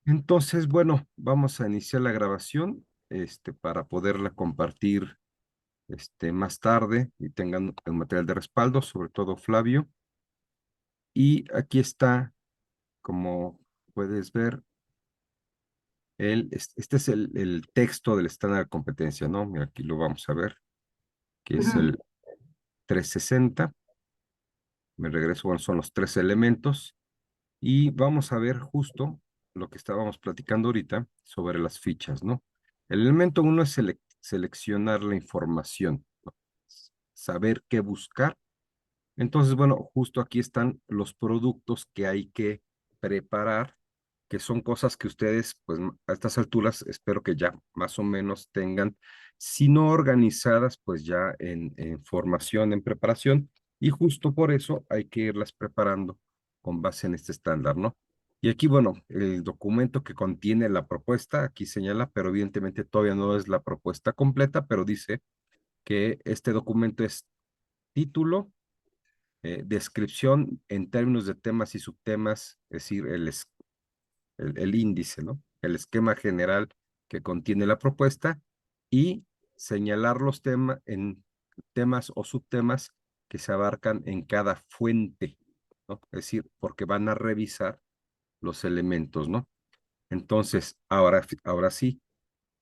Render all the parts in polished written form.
Entonces, bueno, vamos a iniciar la grabación, para poderla compartir, más tarde y tengan el material de respaldo, sobre todo Flavio. Y aquí está, como puedes ver, este es el texto del estándar de competencia, ¿no? Mira, aquí lo vamos a ver, que es Ujú, el 360. Me regreso, bueno, son los tres elementos. Y vamos a ver justo lo que estábamos platicando ahorita sobre las fichas, ¿no? El elemento uno es seleccionar la información, ¿no? Saber qué buscar. Entonces, bueno, justo aquí están los productos que hay que preparar, que son cosas que ustedes, pues a estas alturas, espero que ya más o menos tengan, si no organizadas, pues ya en formación, en preparación, y justo por eso hay que irlas preparando con base en este estándar, ¿no? Y aquí, bueno, el documento que contiene la propuesta, aquí señala, pero evidentemente todavía no es la propuesta completa, pero dice que este documento es título, descripción en términos de temas y subtemas, es decir, el índice, ¿no? El esquema general que contiene la propuesta y señalar los temas en temas o subtemas que se abarcan en cada fuente, ¿no? Es decir, porque van a revisar los elementos, ¿no? Entonces, ahora sí,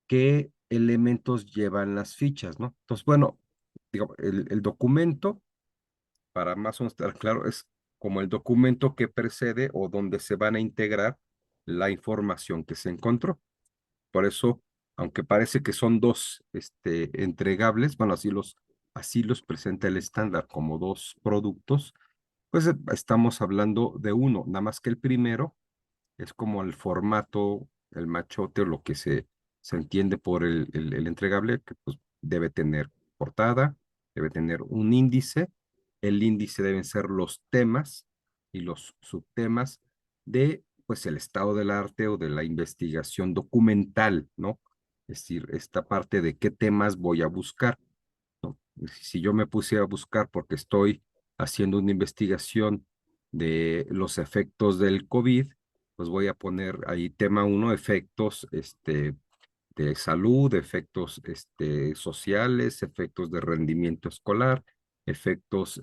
¿qué elementos llevan las fichas, ¿no? Entonces, bueno, digo, el documento, para más o menos estar claro, es como el documento que precede o donde se van a integrar la información que se encontró. Por eso, aunque parece que son dos, entregables, bueno, así los presenta el estándar como dos productos, pues estamos hablando de uno, nada más que el primero es como el formato, el machote o lo que se entiende por el entregable, que pues debe tener portada, debe tener un índice. El índice deben ser los temas y los subtemas de, pues, el estado del arte o de la investigación documental, ¿no? Es decir, esta parte de qué temas voy a buscar, ¿no? Si yo me puse a buscar porque estoy haciendo una investigación de los efectos del COVID, pues voy a poner ahí tema uno, efectos, de salud, efectos, sociales, efectos de rendimiento escolar, efectos,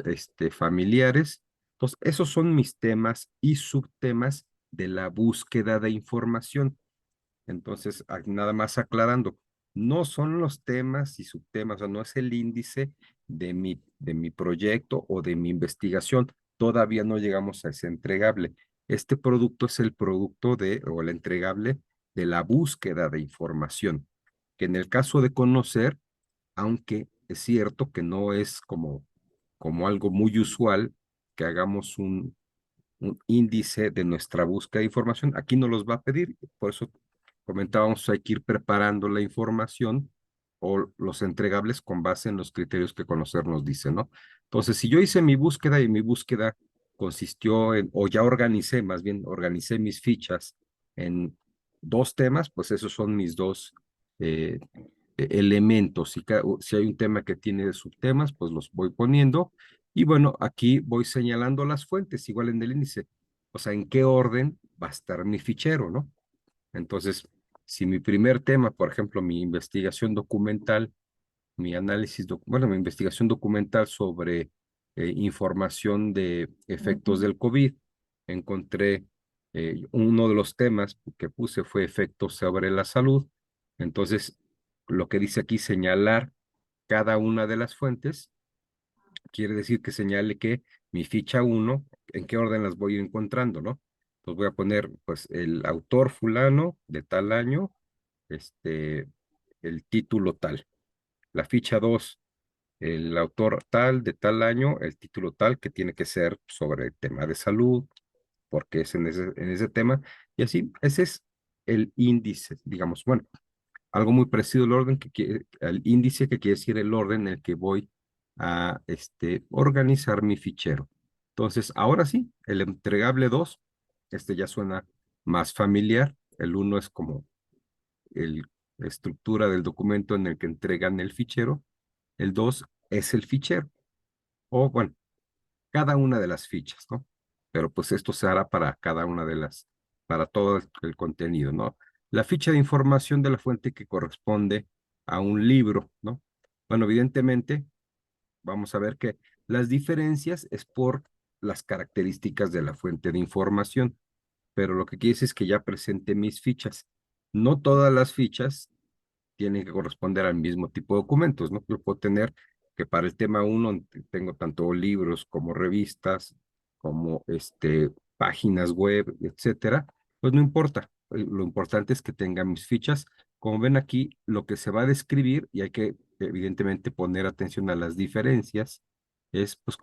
familiares. Entonces, esos son mis temas y subtemas de la búsqueda de información. Entonces, nada más aclarando, no son los temas y subtemas, o sea, no es el índice de mi proyecto o de mi investigación. Todavía no llegamos a ese entregable. Este producto es el producto o el entregable de la búsqueda de información, que en el caso de conocer, aunque es cierto que no es como algo muy usual que hagamos un índice de nuestra búsqueda de información. Aquí no los va a pedir, por eso comentábamos, hay que ir preparando la información o los entregables con base en los criterios que conocer nos dice, ¿no? Entonces, si yo hice mi búsqueda y mi búsqueda consistió o ya organicé, más bien organicé mis fichas en dos temas, pues esos son mis dos elementos. Si hay un tema que tiene subtemas, pues los voy poniendo. Y bueno, aquí voy señalando las fuentes, igual en el índice. O sea, en qué orden va a estar mi fichero, ¿no? Entonces, si mi primer tema, por ejemplo, mi investigación documental, bueno, mi investigación documental sobre información de efectos del COVID, encontré uno de los temas que puse fue efectos sobre la salud. Entonces, lo que dice aquí, señalar cada una de las fuentes, quiere decir que señale que mi ficha uno, en qué orden las voy encontrando, ¿no? Pues voy a poner, pues, el autor fulano de tal año, este, el título tal. La ficha 2, el autor tal de tal año, el título tal, que tiene que ser sobre el tema de salud, porque es en ese tema. Y así, ese es el índice, digamos. Bueno, algo muy parecido al orden al índice, que quiere decir el orden en el que voy a organizar mi fichero. Entonces, ahora sí, el entregable 2, ya suena más familiar. El uno es como la estructura del documento en el que entregan el fichero. El 2 es el fichero, o bueno, cada una de las fichas, ¿no? Pero pues esto se hará para cada una de las para todo el contenido, ¿no? La ficha de información de la fuente que corresponde a un libro, ¿no? Bueno, evidentemente, vamos a ver que las diferencias es por las características de la fuente de información, pero lo que quiere decir es que ya presente mis fichas. No todas las fichas tienen que corresponder al mismo tipo de documentos, ¿no? Yo puedo tener que para el tema uno tengo tanto libros como revistas, como páginas web, etcétera. Pues no importa. Lo importante es que tenga mis fichas. Como ven aquí, lo que se va a describir, y hay que evidentemente poner atención a las diferencias, es pues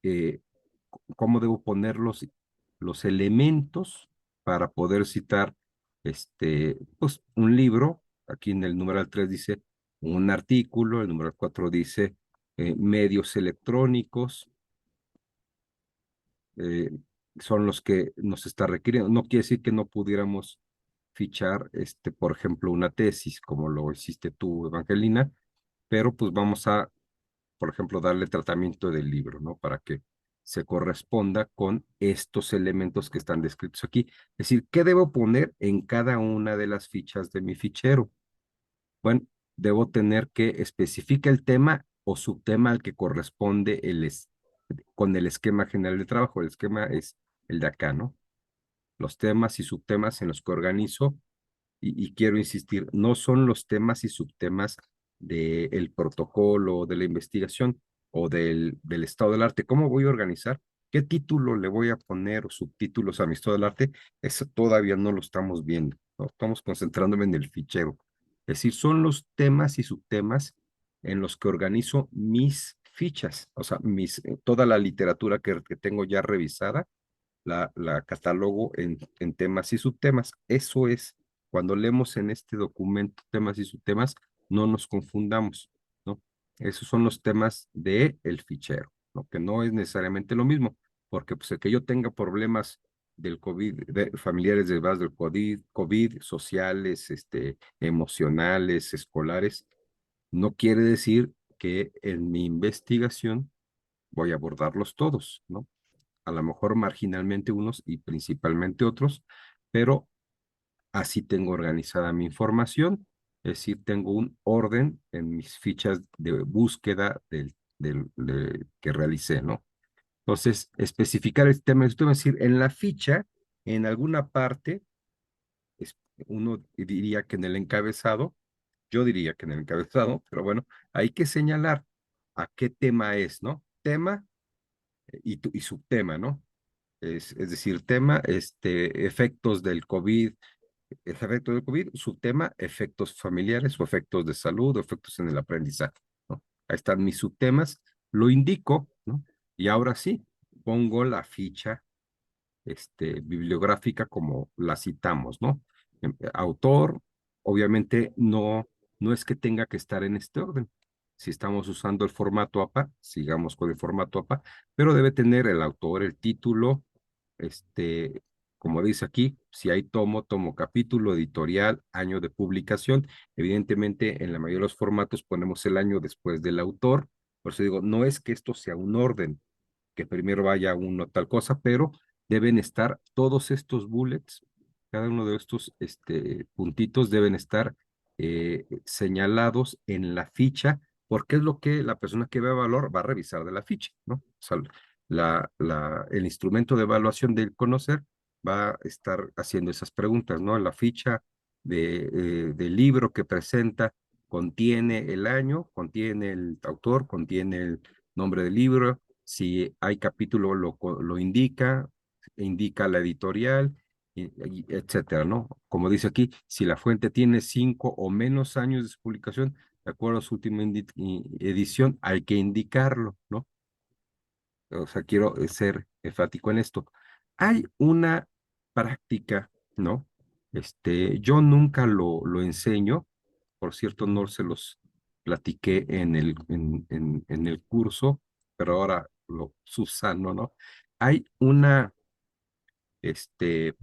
eh, cómo debo poner los elementos para poder citar pues un libro. Aquí en el numeral 3 dice un artículo, el numeral 4 dice medios electrónicos, eh, son los que nos está requiriendo. No quiere decir que no pudiéramos fichar, por ejemplo, una tesis, como lo hiciste tú, Evangelina, pero pues vamos a, por ejemplo, darle tratamiento del libro, ¿no? Para que se corresponda con estos elementos que están descritos aquí. Es decir, ¿qué debo poner en cada una de las fichas de mi fichero? Bueno, debo tener que especificar el tema o subtema al que corresponde con el esquema general de trabajo. El esquema es el de acá, ¿no? Los temas y subtemas en los que organizo, y quiero insistir, no son los temas y subtemas del protocolo, de la investigación o del estado del arte. ¿Cómo voy a organizar? ¿Qué título le voy a poner o subtítulos a mi estado del arte? Eso todavía no lo estamos viendo, ¿no? Estamos concentrándome en el fichero. Es decir, son los temas y subtemas en los que organizo mis fichas, o sea, toda la literatura que tengo ya revisada la catálogo en temas y subtemas. Eso es, cuando leemos en este documento temas y subtemas, no nos confundamos, ¿no? Esos son los temas de el fichero, ¿no? Que no es necesariamente lo mismo, porque pues el que yo tenga problemas del COVID, familiares derivados del COVID, sociales, emocionales, escolares, no quiere decir que en mi investigación voy a abordarlos todos, ¿no? A lo mejor marginalmente unos y principalmente otros, pero así tengo organizada mi información, es decir, tengo un orden en mis fichas de búsqueda que realicé, ¿no? Entonces, especificar el tema, esto es decir, en la ficha, en alguna parte, es, uno diría que en el encabezado, yo diría que en el encabezado, pero bueno, hay que señalar a qué tema es, ¿no? Tema y subtema, ¿no? Es decir, tema, efectos del COVID, efectos del COVID, su tema, efectos familiares o efectos de salud o efectos en el aprendizaje, ¿no? Ahí están mis subtemas, lo indico, ¿no? Y ahora sí, pongo la ficha, bibliográfica como la citamos, ¿no? Autor, obviamente no es que tenga que estar en este orden. Si estamos usando el formato APA, sigamos con el formato APA, pero debe tener el autor, el título, este, como dice aquí, si hay tomo capítulo, editorial, año de publicación. Evidentemente, en la mayoría de los formatos ponemos el año después del autor. Por eso digo, no es que esto sea un orden, que primero vaya uno tal cosa, pero deben estar todos estos bullets, cada uno de estos puntitos deben estar señalados en la ficha, porque es lo que la persona que vea valor va a revisar de la ficha, ¿no? O sea, el instrumento de evaluación del conocer va a estar haciendo esas preguntas, ¿no? La ficha del libro que presenta contiene el año, contiene el autor, contiene el nombre del libro, si hay capítulo lo indica, indica la editorial, etcétera, ¿no? Como dice aquí, si la fuente tiene 5 o menos años de su publicación, de acuerdo a su última edición, hay que indicarlo, ¿no? O sea, quiero ser enfático en esto. Hay una práctica, ¿no? Yo nunca lo enseño, por cierto, no se los platiqué en el curso, pero ahora lo subsano, ¿no? Hay una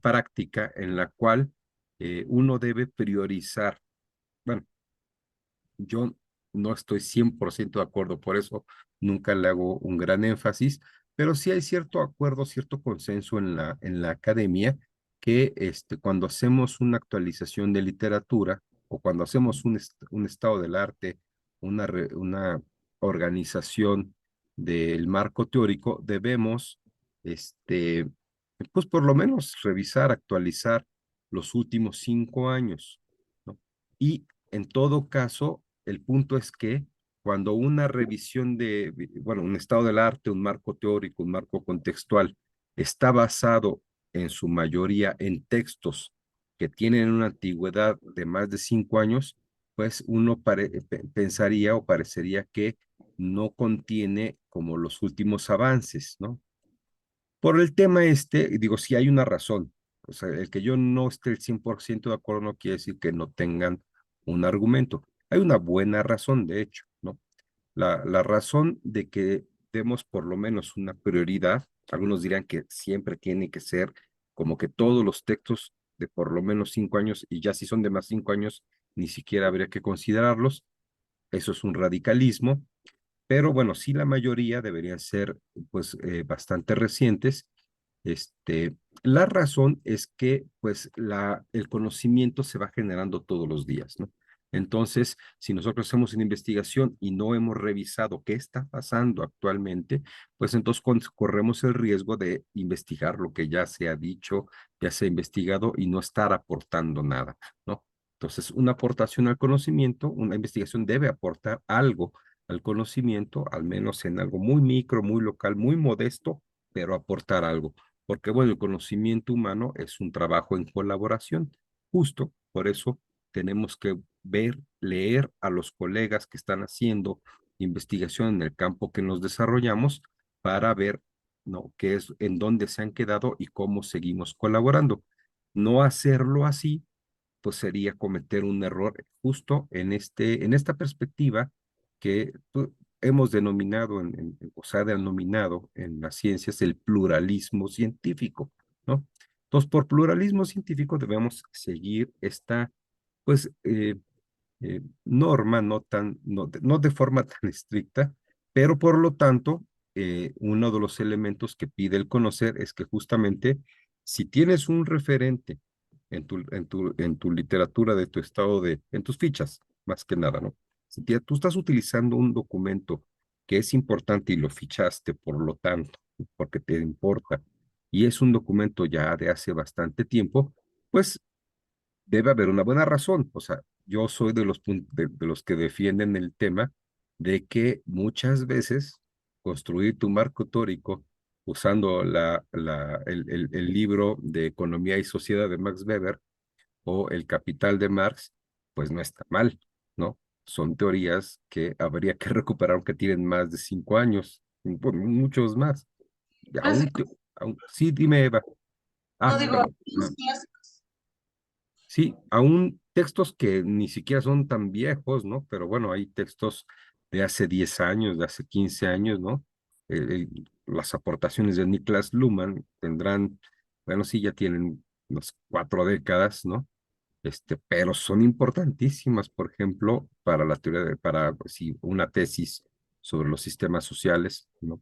práctica en la cual uno debe priorizar. Bueno, yo no estoy 100% de acuerdo, por eso nunca le hago un gran énfasis, pero sí hay cierto acuerdo, cierto consenso en la academia que cuando hacemos una actualización de literatura o cuando hacemos un estado del arte, una organización del marco teórico, debemos, pues por lo menos revisar, actualizar los últimos 5 años, ¿no? Y en todo caso, el punto es que cuando una revisión bueno, un estado del arte, un marco teórico, un marco contextual, está basado en su mayoría en textos que tienen una antigüedad de más de 5 años, pues uno pensaría o parecería que no contiene como los últimos avances, ¿no? Por el tema digo, sí hay una razón. O sea, el que yo no esté el 100% de acuerdo no quiere decir que no tengan un argumento. Hay una buena razón, de hecho, ¿no? La razón de que demos por lo menos una prioridad, algunos dirán que siempre tiene que ser como que todos los textos de por lo menos 5 años, y ya si son de más 5 años, ni siquiera habría que considerarlos. Eso es un radicalismo, pero bueno, sí la mayoría deberían ser pues bastante recientes. Este, la razón es que pues el conocimiento se va generando todos los días, ¿no? Entonces, si nosotros hacemos una investigación y no hemos revisado qué está pasando actualmente, pues entonces corremos el riesgo de investigar lo que ya se ha dicho, ya se ha investigado y no estar aportando nada, ¿no? Entonces, una aportación al conocimiento, una investigación debe aportar algo al conocimiento, al menos en algo muy micro, muy local, muy modesto, pero aportar algo. Porque bueno, el conocimiento humano es un trabajo en colaboración. Justo por eso tenemos que ver, leer a los colegas que están haciendo investigación en el campo que nos desarrollamos para ver, ¿no? qué es, en dónde se han quedado y cómo seguimos colaborando. No hacerlo así, pues sería cometer un error justo en esta perspectiva que pues, hemos denominado, o sea, denominado en las ciencias el pluralismo científico, ¿no? Entonces, por pluralismo científico debemos seguir esta, pues, norma, no de forma tan estricta, pero por lo tanto, uno de los elementos que pide el conocer es que justamente si tienes un referente en tu literatura de tu estado en tus fichas, más que nada, ¿no? Si tú estás utilizando un documento que es importante y lo fichaste, por lo tanto, porque te importa, y es un documento ya de hace bastante tiempo, pues debe haber una buena razón. O sea, yo soy de los que defienden el tema de que muchas veces construir tu marco teórico usando el libro de Economía y Sociedad de Max Weber o El Capital de Marx, pues no está mal, ¿no? Son teorías que habría que recuperar aunque tienen más de 5 años, muchos más. Aún, Clásicos. sí, dime, Eva. No Ah, digo, perdón. los clásicos. Sí, aún textos que ni siquiera son tan viejos, ¿no? Pero bueno, hay textos de hace 10 años, de hace 15 años, ¿no? Las aportaciones de Niklas Luhmann tendrán, bueno, sí, ya tienen unas 4 décadas, ¿no? Pero son importantísimas, por ejemplo, para la teoría para, pues, sí, una tesis sobre los sistemas sociales, ¿no?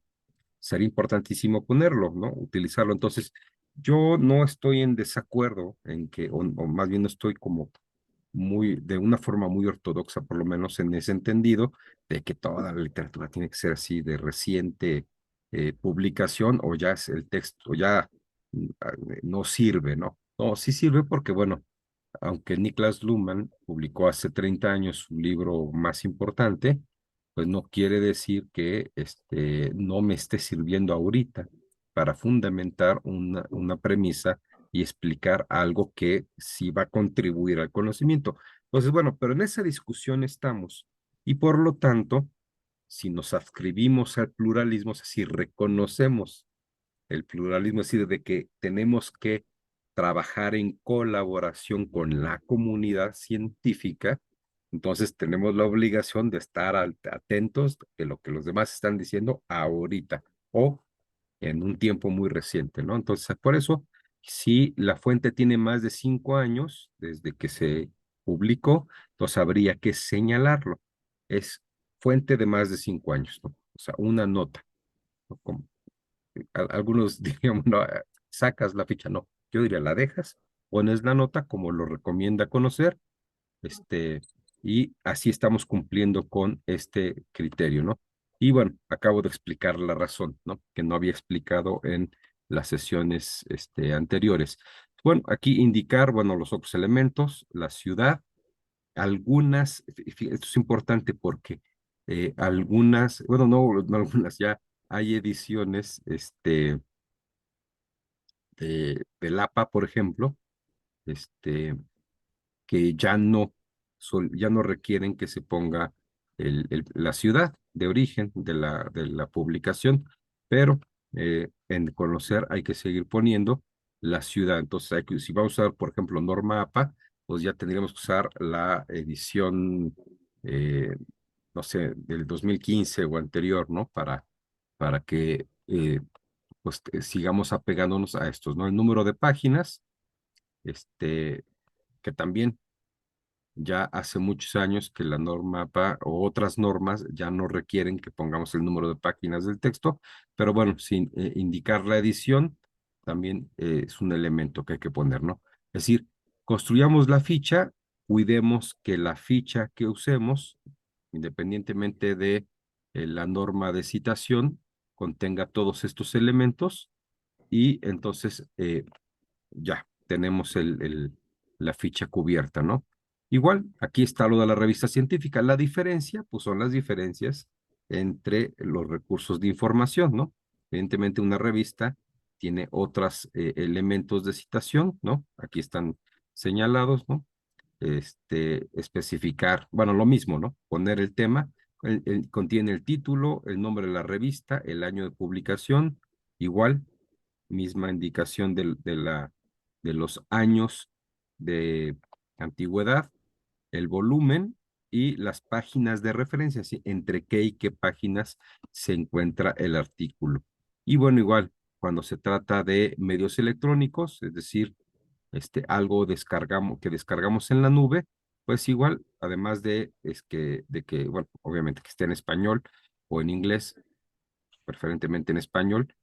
Sería importantísimo ponerlo, ¿no? Utilizarlo. Entonces, yo no estoy en desacuerdo en que, o más bien no estoy como de una forma muy ortodoxa, por lo menos en ese entendido, de que toda la literatura tiene que ser así de reciente publicación o ya es el texto, ya no sirve, ¿no? No, sí sirve porque, bueno, aunque Niklas Luhmann publicó hace 30 años su libro más importante, pues no quiere decir que no me esté sirviendo ahorita para fundamentar una premisa y explicar algo que sí va a contribuir al conocimiento. Entonces, bueno, pero en esa discusión estamos y por lo tanto, si nos adscribimos al pluralismo, es decir, reconocemos el pluralismo, es decir, de que tenemos que trabajar en colaboración con la comunidad científica, entonces tenemos la obligación de estar atentos de lo que los demás están diciendo ahorita o en un tiempo muy reciente, ¿no? Entonces, por eso, si la fuente tiene más de 5 años desde que se publicó, entonces habría que señalarlo. Es fuente de más de 5 años, ¿no? O sea, una nota, ¿no? Algunos diríamos, no, sacas la ficha, no. yo diría la dejas, pones la nota como lo recomienda conocer, este, y así estamos cumpliendo con este criterio, ¿no? Y bueno, acabo de explicar la razón, ¿no? Que no había explicado en las sesiones, anteriores. Bueno, aquí indicar, bueno, los otros elementos, la ciudad, algunas, esto es importante porque algunas, bueno, no algunas, ya hay ediciones, del APA, por ejemplo, este, que ya no requieren que se ponga la ciudad de origen de la publicación, pero en conocer hay que seguir poniendo la ciudad. Entonces, si vamos a usar, por ejemplo, norma APA, pues ya tendríamos que usar la edición, eh, no sé, del 2015 o anterior, ¿no? Para que pues sigamos apegándonos a estos, ¿no? El número de páginas, que también ya hace muchos años que la norma APA o otras normas ya no requieren que pongamos el número de páginas del texto, pero bueno, sin indicar la edición, también es un elemento que hay que poner, ¿no? Es decir, construyamos la ficha, cuidemos que la ficha que usemos, independientemente de la norma de citación, contenga todos estos elementos y entonces ya tenemos la ficha cubierta, ¿no? Igual, aquí está lo de la revista científica. La diferencia, pues son las diferencias entre los recursos de información, ¿no? Evidentemente, una revista tiene otros elementos de citación, ¿no? Aquí están señalados, ¿no? Especificar, bueno, lo mismo, ¿no? Poner el tema, contiene el título, el nombre de la revista, el año de publicación, igual, misma indicación de los años de antigüedad, el volumen y las páginas de referencia, ¿sí? Entre qué y qué páginas se encuentra el artículo. Y bueno, igual, cuando se trata de medios electrónicos, es decir, algo que descargamos en la nube, pues igual, además de que, bueno, obviamente que esté en español o en inglés, preferentemente en español,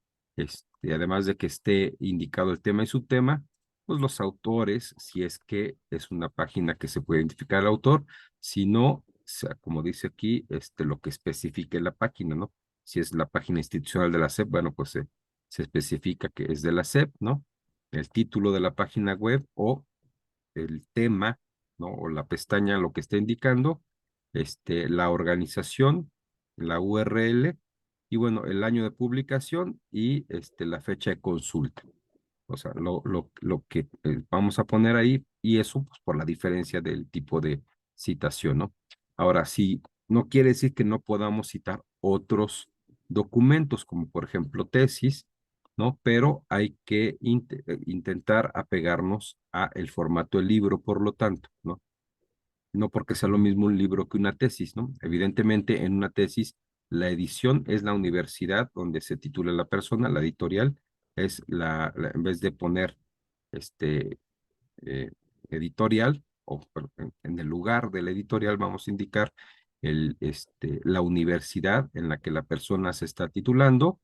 además de que esté indicado el tema y subtema, pues los autores, si es que es una página que se puede identificar al autor, si no, o sea, como dice aquí, lo que especifique la página, ¿no? Si es la página institucional de la SEP, bueno, pues se especifica que es de la SEP, ¿no? El título de la página web o el tema, ¿no? O la pestaña, lo que está indicando, la organización, la URL, y bueno, el año de publicación y la fecha de consulta. O sea, lo que vamos a poner ahí, y eso pues, por la diferencia del tipo de citación, ¿no? Ahora, si no quiere decir que no podamos citar otros documentos, como por ejemplo tesis, ¿no? Pero hay que intentar apegarnos a el formato del libro, por lo tanto, ¿no? No porque sea lo mismo un libro que una tesis, ¿no? Evidentemente, en una tesis, la edición es la universidad donde se titula la persona, la editorial es en vez de poner este eh, editorial, o en el lugar del editorial vamos a indicar la universidad en la que la persona se está titulando,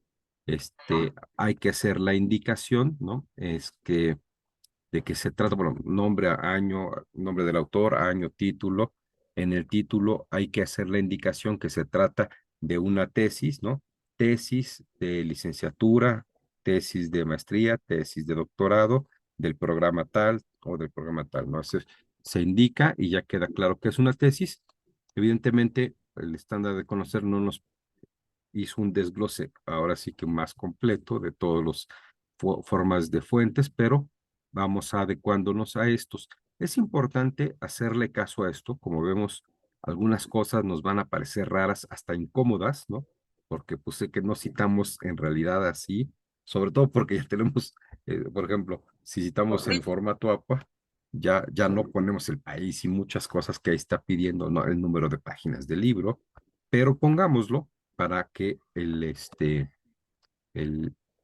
hay que hacer la indicación, ¿no? Es que de qué se trata, bueno, nombre, año, nombre del autor, año, título. En el título hay que hacer la indicación que se trata de una tesis, ¿no? Tesis de licenciatura, tesis de maestría, tesis de doctorado, del programa tal o del programa tal, ¿no? Se indica y ya queda claro que es una tesis. Evidentemente, el estándar de conocer no nos hizo un desglose ahora sí que más completo de todas las formas de fuentes, pero vamos adecuándonos a estos. Es importante hacerle caso a esto, como vemos, algunas cosas nos van a parecer raras, hasta incómodas, ¿no? Porque pues sé que no citamos en realidad así, sobre todo porque ya tenemos, por ejemplo, si citamos en formato APA, ya no ponemos el país y muchas cosas que ahí está pidiendo, ¿no? El número de páginas del libro, pero pongámoslo para que el,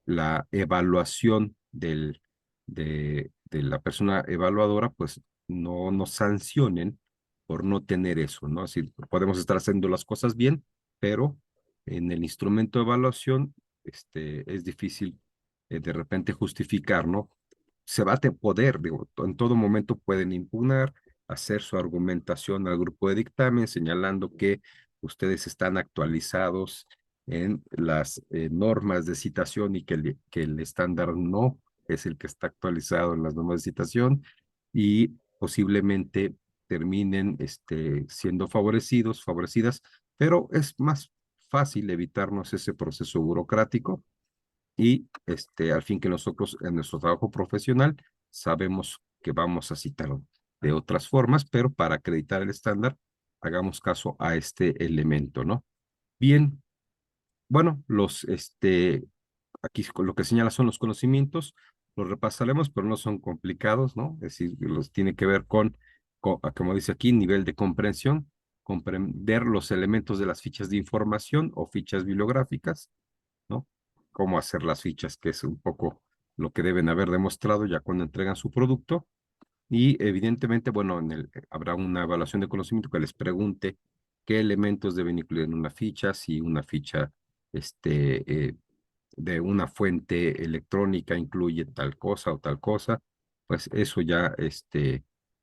la evaluación de la persona evaluadora, pues no nos sancionen por no tener eso, ¿no? Así podemos estar haciendo las cosas bien, pero en el instrumento de evaluación, es difícil de repente justificar, ¿no? se va a poder, digo, en todo momento pueden impugnar, hacer su argumentación al grupo de dictamen, señalando que ustedes están actualizados en las normas de citación y que el estándar no es el que está actualizado en las normas de citación y posiblemente terminen siendo favorecidas, pero es más fácil evitarnos ese proceso burocrático y al fin que nosotros en nuestro trabajo profesional sabemos que vamos a citar de otras formas, pero para acreditar el estándar, hagamos caso a este elemento, ¿no? Bien, bueno, aquí lo que señala son los conocimientos, los repasaremos, pero no son complicados, ¿no? Es decir, los tiene que ver como dice aquí, nivel de comprensión, comprender los elementos de las fichas de información o fichas bibliográficas, ¿no? Cómo hacer las fichas, que es un poco lo que deben haber demostrado ya cuando entregan su producto. Y evidentemente, bueno, habrá una evaluación de conocimiento que les pregunte qué elementos deben incluir en una ficha, si una ficha de una fuente electrónica incluye tal cosa o tal cosa, pues eso ya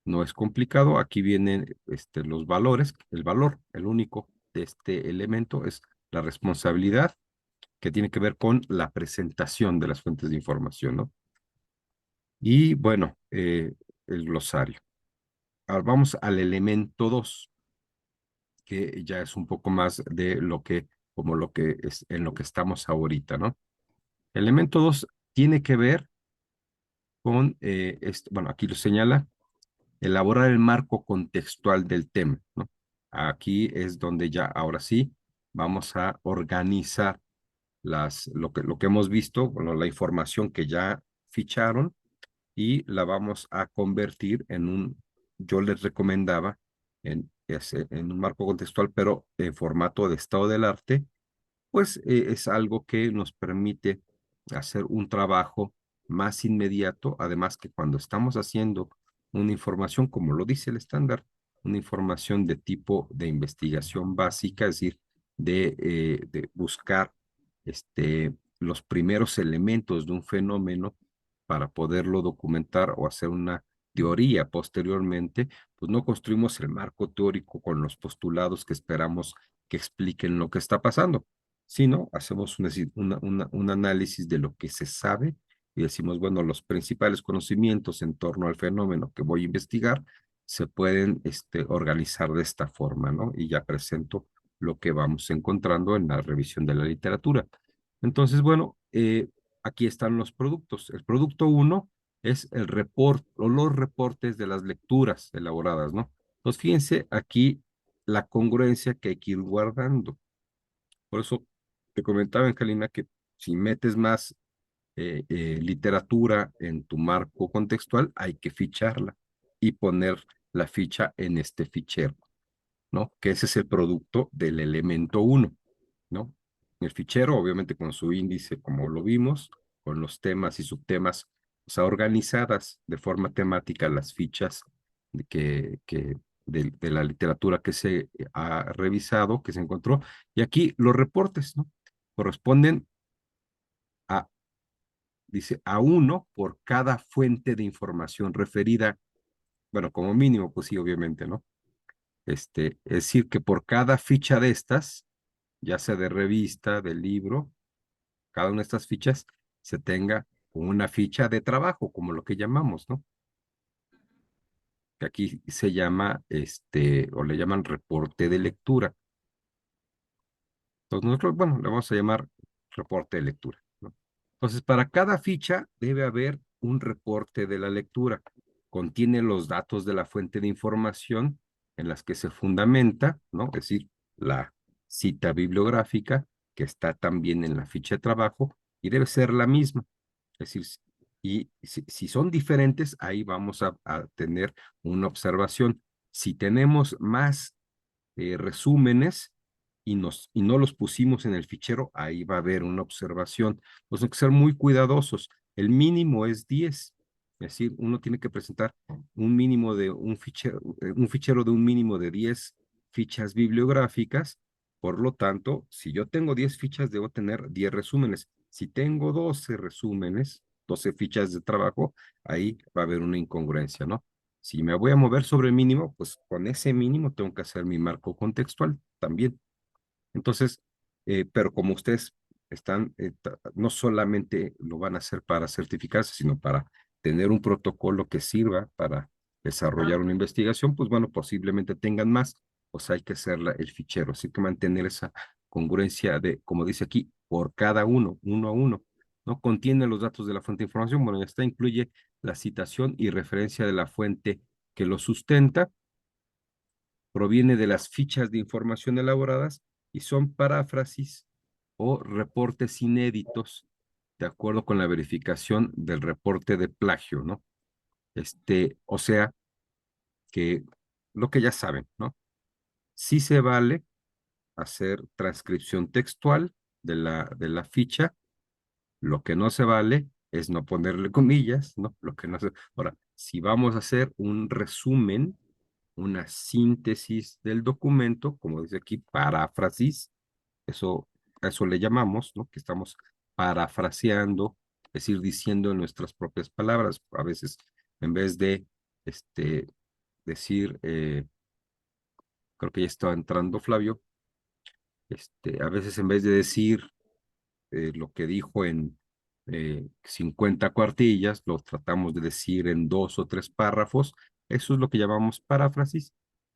no es complicado. Aquí vienen los valores, el único de este elemento es la responsabilidad que tiene que ver con la presentación de las fuentes de información, ¿no? Y bueno, el glosario. Ahora vamos al elemento 2, que ya es un poco más de como lo que es en lo que estamos ahorita, ¿no? Elemento 2 tiene que ver con, bueno, aquí lo señala, elaborar el marco contextual del tema, ¿no? Aquí es donde ya, ahora sí, vamos a organizar lo que hemos visto, bueno, la información que ya ficharon y la vamos a convertir yo les recomendaba en un marco contextual, pero en formato de estado del arte, pues es algo que nos permite hacer un trabajo más inmediato, además que cuando estamos haciendo una información, como lo dice el estándar, una información de tipo de investigación básica, es decir, de buscar los primeros elementos de un fenómeno para poderlo documentar o hacer una teoría posteriormente, pues no construimos el marco teórico con los postulados que esperamos que expliquen lo que está pasando, sino hacemos un análisis de lo que se sabe y decimos, bueno, los principales conocimientos en torno al fenómeno que voy a investigar se pueden organizar de esta forma, ¿no? Y ya presento lo que vamos encontrando en la revisión de la literatura. Entonces, bueno, aquí están los productos. El producto uno es el report o los reportes de las lecturas elaboradas, ¿no? Entonces, fíjense aquí la congruencia que hay que ir guardando. Por eso te comentaba, Angelina, que si metes más literatura en tu marco contextual, hay que ficharla y poner la ficha en este fichero, ¿no? Que ese es el producto del elemento uno, ¿no? El fichero, obviamente, con su índice, como lo vimos, con los temas y subtemas, o sea, organizadas de forma temática las fichas de la literatura que se ha revisado, que se encontró. Y aquí los reportes, ¿no? Corresponden a, dice, a uno por cada fuente de información referida. Bueno, como mínimo, pues sí, obviamente, ¿no? Es decir, que por cada ficha de estas, ya sea de revista, de libro, cada una de estas fichas se tenga una ficha de trabajo, como lo que llamamos, ¿no? Que aquí se llama, o le llaman reporte de lectura. Entonces nosotros, bueno, le vamos a llamar reporte de lectura, ¿no? Entonces, para cada ficha debe haber un reporte de la lectura. Contiene los datos de la fuente de información en las que se fundamenta, ¿no? Es decir, la cita bibliográfica que está también en la ficha de trabajo y debe ser la misma. Es decir, y si son diferentes, ahí vamos a tener una observación. Si tenemos más resúmenes y no los pusimos en el fichero, ahí va a haber una observación. Pues hay que ser muy cuidadosos. El mínimo es 10. Es decir, uno tiene que presentar un mínimo de un fichero de un mínimo de 10 fichas bibliográficas. Por lo tanto, si yo tengo 10 fichas, debo tener 10 resúmenes. Si tengo 12 resúmenes, 12 fichas de trabajo, ahí va a haber una incongruencia, ¿no? Si me voy a mover sobre el mínimo, pues con ese mínimo tengo que hacer mi marco contextual también. Entonces, pero como ustedes están, no solamente lo van a hacer para certificarse, sino para tener un protocolo que sirva para desarrollar una investigación, pues bueno, posiblemente tengan más, pues hay que hacer el fichero, así que mantener esa congruencia de, como dice aquí, por cada uno a uno, ¿no? Contiene los datos de la fuente de información, bueno, ya está, incluye la citación y referencia de la fuente que lo sustenta, proviene de las fichas de información elaboradas y son paráfrasis o reportes inéditos de acuerdo con la verificación del reporte de plagio, ¿no? O sea, que lo que ya saben, ¿no? Sí se vale hacer transcripción textual de la ficha, lo que no se vale es no ponerle comillas, ¿no? Lo que no se... Ahora, si vamos a hacer un resumen, una síntesis del documento, como dice aquí, paráfrasis, a eso le llamamos, ¿no? Que estamos parafraseando, es decir, diciendo en nuestras propias palabras. A veces, en vez de decir, creo que ya estaba entrando Flavio, a veces en vez de decir lo que dijo en 50 cuartillas, lo tratamos de decir en 2 o 3 párrafos. Eso es lo que llamamos paráfrasis.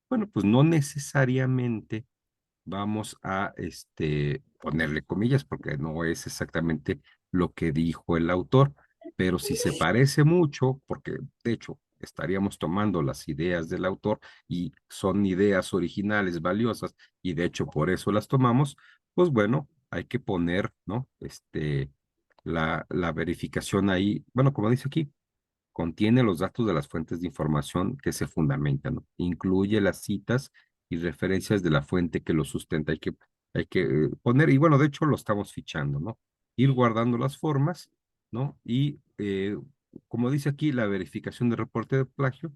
Bueno, pues no necesariamente vamos a ponerle comillas porque no es exactamente lo que dijo el autor, pero si se parece mucho, porque de hecho estaríamos tomando las ideas del autor y son ideas originales, valiosas, y de hecho por eso las tomamos, pues bueno, hay que poner, ¿no? La verificación ahí, bueno, como dice aquí, contiene los datos de las fuentes de información que se fundamentan, ¿no? Incluye las citas y referencias de la fuente que lo sustenta. Hay que poner, y bueno, de hecho lo estamos fichando, ¿no? Ir guardando las formas, ¿no? Y como dice aquí, la verificación de reporte de plagio,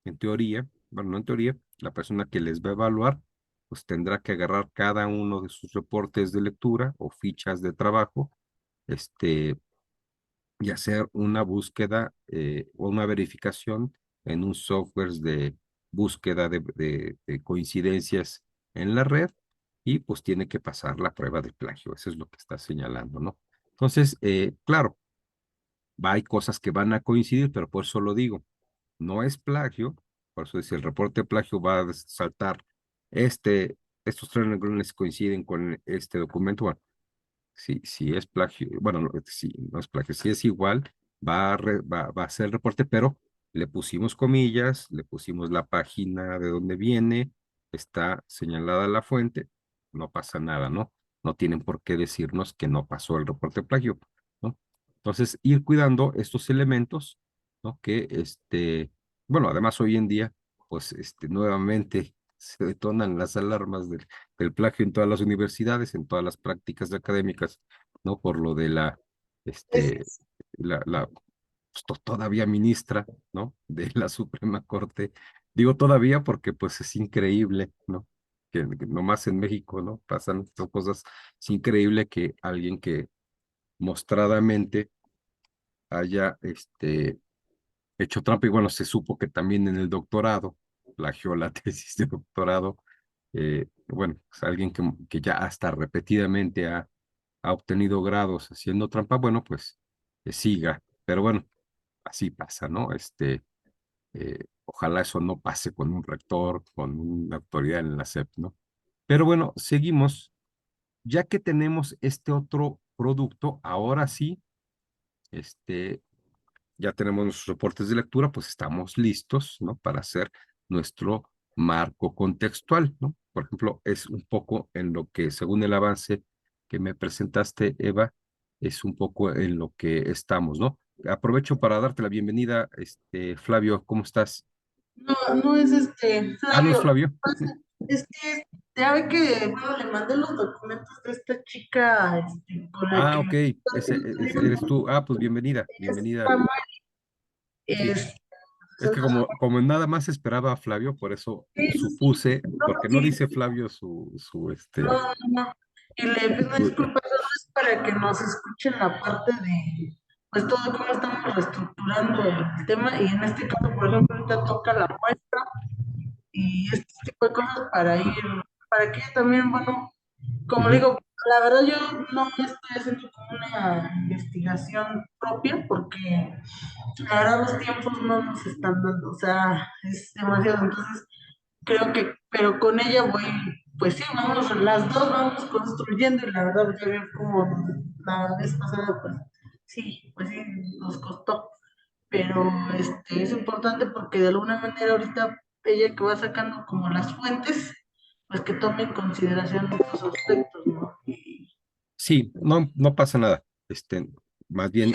en teoría, bueno, no en teoría, la persona que les va a evaluar, pues tendrá que agarrar cada uno de sus reportes de lectura o fichas de trabajo, y hacer una búsqueda o una verificación en un software de búsqueda de coincidencias en la red y pues tiene que pasar la prueba de plagio. Eso es lo que está señalando, ¿no? Entonces, claro, hay cosas que van a coincidir, pero por eso lo digo, no es plagio, por eso dice el reporte de plagio va a saltar estos 3 renglones coinciden con este documento. Bueno, si es plagio, bueno, no, si no es plagio, si es igual, va a hacer el reporte, pero le pusimos comillas, le pusimos la página de donde viene, está señalada la fuente, no pasa nada, ¿no? No tienen por qué decirnos que no pasó el reporte de plagio, ¿no? Entonces, ir cuidando estos elementos, ¿no? Que, bueno, además hoy en día, pues, nuevamente se detonan las alarmas del plagio en todas las universidades, en todas las prácticas académicas, ¿no? Por lo de Es- la pues, todavía ministra, ¿no? De la Suprema Corte. Digo todavía porque pues es increíble, ¿no? Que nomás en México, ¿no? Pasan estas cosas. Es increíble que alguien que mostradamente haya, hecho trampa y bueno, se supo que también en el doctorado, plagió la tesis de doctorado, bueno, es alguien que ya hasta repetidamente ha obtenido grados haciendo trampa, bueno, pues que siga, pero bueno, así pasa, ¿no? Ojalá eso no pase con un rector, con una autoridad en la SEP, ¿no? Pero bueno, seguimos. Ya que tenemos este otro producto, ahora sí, este, ya tenemos nuestros reportes de lectura, pues estamos listos, ¿no? Para hacer nuestro marco contextual, ¿no? Por ejemplo, es un poco en lo que, según el avance que me presentaste, Eva, es un poco en lo que estamos, ¿no? Aprovecho para darte la bienvenida, Flavio, ¿cómo estás? No, no es Ah, no es Flavio. Flavio. Es que ya ve que bueno, le mandé los documentos de esta chica con la Ah, que ok, me ese eres tú. Ah, pues bienvenida, bienvenida. está Sí, es, es que como nada más esperaba a Flavio, por eso supuse, no, porque no dice Flavio no, no. Y le pido su- disculpas, solo es para que nos escuchen la parte de. pues todo cómo estamos reestructurando el tema y en este caso, por ejemplo, ahorita toca la muestra y este tipo de cosas para que también, bueno, como le Ujú. digo, la verdad yo no estoy haciendo como una investigación propia porque la verdad los tiempos no nos están dando, o sea, es demasiado, entonces creo que, pero con ella voy, pues sí, vamos, las dos vamos construyendo y la verdad ya veo como la vez pasada, pues sí, nos costó, pero es importante porque de alguna manera ahorita ella que va sacando como las fuentes, pues que tome en consideración estos aspectos, ¿no? Sí, no, no pasa nada. Más bien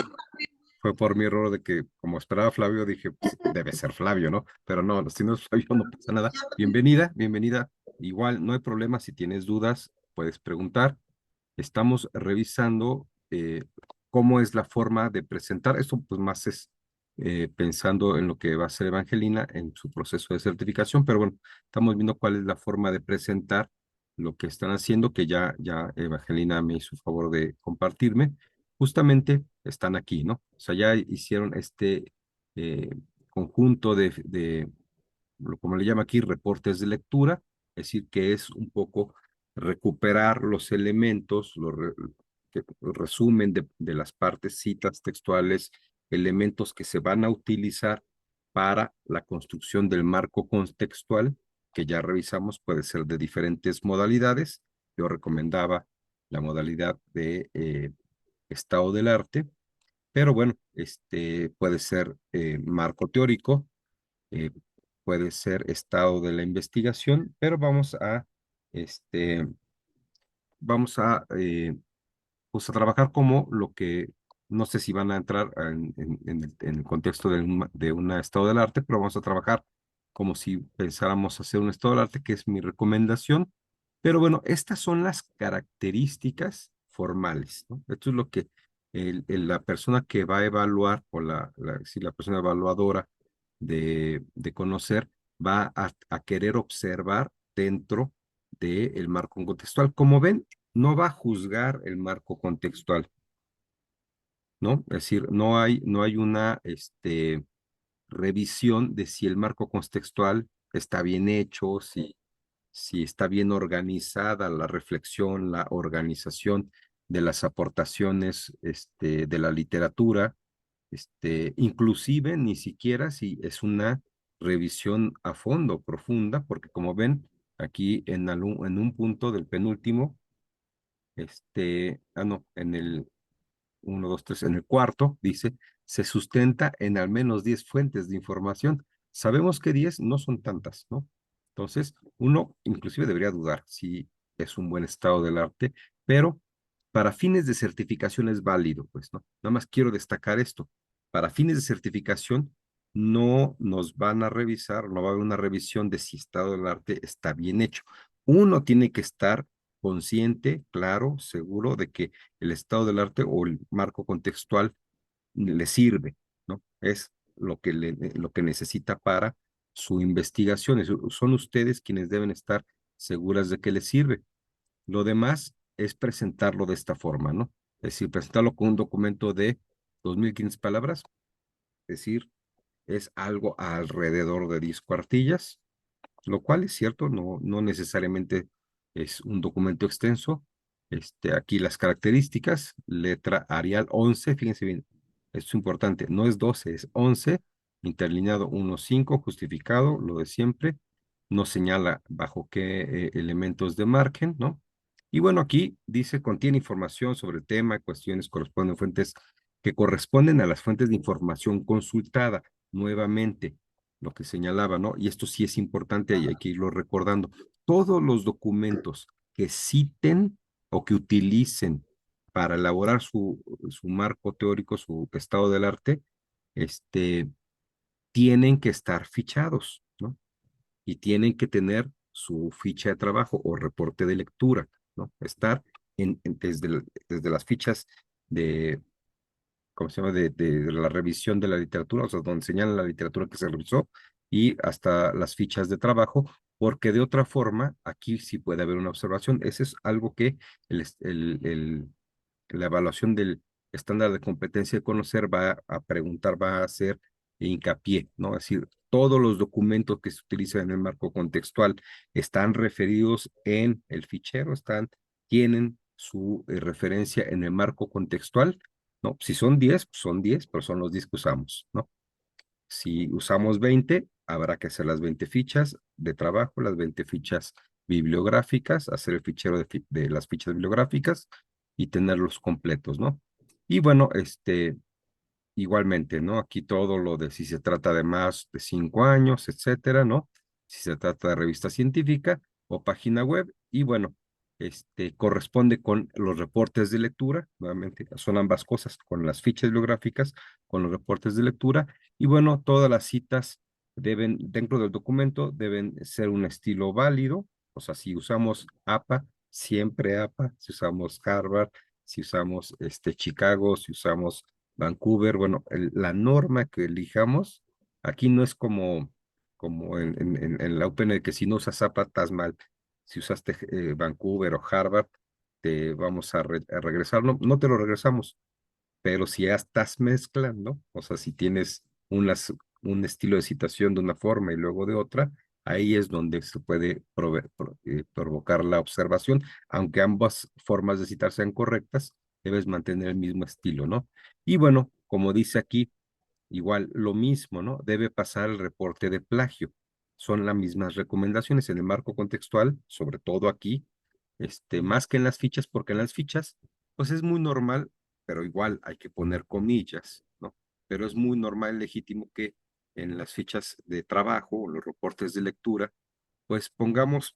fue por mi error de que, como esperaba Flavio, dije, pues, debe ser Flavio, ¿no? Pero no, si no es Flavio, no pasa nada. Bienvenida, bienvenida. Igual, no hay problema. Si tienes dudas, puedes preguntar. Estamos revisando cómo es la forma de presentar. Esto, pues, más es pensando en lo que va a hacer Evangelina en su proceso de certificación, pero bueno, estamos viendo cuál es la forma de presentar lo que están haciendo, que ya Evangelina me hizo favor de compartirme. Justamente están aquí, ¿no? O sea, ya hicieron este eh, conjunto como le llama aquí, reportes de lectura, es decir, que es un poco recuperar los elementos, que resumen de las partes, citas textuales, elementos que se van a utilizar para la construcción del marco contextual, que ya revisamos, puede ser de diferentes modalidades. Yo recomendaba la modalidad de estado del arte, pero bueno, puede ser marco teórico, eh, puede ser estado de la investigación, pero este, vamos a pues a trabajar como lo que, no sé si van a entrar en el contexto de un estado del arte, pero vamos a trabajar como si pensáramos hacer un estado del arte, que es mi recomendación. Pero bueno, estas son las características formales, ¿no? Esto es lo que la persona que va a evaluar, o si la persona evaluadora de conocer, va a querer observar dentro del marco contextual. Como ven, no va a juzgar el marco contextual, ¿no? Es decir, no hay una revisión de si el marco contextual está bien hecho, si está bien organizada la reflexión, la organización de las aportaciones de la literatura, inclusive ni siquiera si es una revisión a fondo, profunda, porque como ven, aquí en un punto del penúltimo, no, en el uno, dos, tres, en el cuarto, dice, se sustenta en al menos 10 fuentes de información. Sabemos que 10 no son tantas, ¿no? Entonces, uno inclusive debería dudar si es un buen estado del arte, pero para fines de certificación es válido, pues, ¿no? Nada más quiero destacar esto. Para fines de certificación no nos van a revisar, no va a haber una revisión de si estado del arte está bien hecho. Uno tiene que estar consciente, claro, seguro de que el estado del arte o el marco contextual le sirve, ¿no? Es lo que necesita para su investigación. Son ustedes quienes deben estar seguras de que les sirve. Lo demás es presentarlo de esta forma, ¿no? Es decir, presentarlo con un documento de 2.500 palabras, es decir, es algo alrededor de 10 cuartillas, lo cual es cierto, no necesariamente es un documento extenso. Aquí las características, letra Arial 11, fíjense bien, esto es importante, no es 12, es 11, interlineado 1.5, justificado, lo de siempre, no señala bajo qué elementos de margen, ¿no? Y bueno, aquí dice, contiene información sobre el tema, cuestiones corresponden fuentes que corresponden a las fuentes de información consultada. Nuevamente, lo que señalaba, ¿no? Y esto sí es importante y hay que irlo recordando. Todos los documentos que citen o que utilicen para elaborar su marco teórico, su estado del arte, tienen que estar fichados, ¿no? Y tienen que tener su ficha de trabajo o reporte de lectura, ¿no? Estar desde las fichas de, ¿cómo se llama?, de la revisión de la literatura, o sea, donde señalan la literatura que se revisó, y hasta las fichas de trabajo, porque de otra forma, aquí sí puede haber una observación. Ese es algo que la evaluación del estándar de competencia de conocer va a preguntar, va a hacer hincapié, ¿no? Es decir, todos los documentos que se utilizan en el marco contextual están referidos en el fichero, tienen su referencia en el marco contextual, ¿no? Si son 10, pues son 10, pero son los 10 que usamos, ¿no? Si usamos 20, habrá que hacer las 20 fichas de trabajo, las 20 fichas bibliográficas, hacer el fichero de las fichas bibliográficas y tenerlos completos, ¿no? Y bueno, igualmente, ¿no? Aquí todo lo de si se trata de más de 5 años, etcétera, ¿no? Si se trata de revista científica o página web, y bueno, corresponde con los reportes de lectura, nuevamente son ambas cosas, con las fichas bibliográficas, con los reportes de lectura, y bueno, todas las citas deben, dentro del documento, deben ser un estilo válido, o sea, si usamos APA, siempre APA, si usamos Harvard, si usamos Chicago, si usamos Vancouver, bueno, la norma que elijamos, aquí no es como en la UPN, que si no usas APA estás mal. Si usaste Vancouver o Harvard, te vamos a regresar, no, no te lo regresamos, pero si ya estás mezclando, o sea, si tienes un estilo de citación de una forma y luego de otra, ahí es donde se puede provocar la observación, aunque ambas formas de citar sean correctas, debes mantener el mismo estilo, ¿no? Y bueno, como dice aquí, igual lo mismo, ¿no? Debe pasar el reporte de plagio. Son las mismas recomendaciones en el marco contextual, sobre todo aquí, más que en las fichas, porque en las fichas, pues es muy normal, pero igual hay que poner comillas, ¿no? Pero es muy normal y legítimo que en las fichas de trabajo o los reportes de lectura, pues pongamos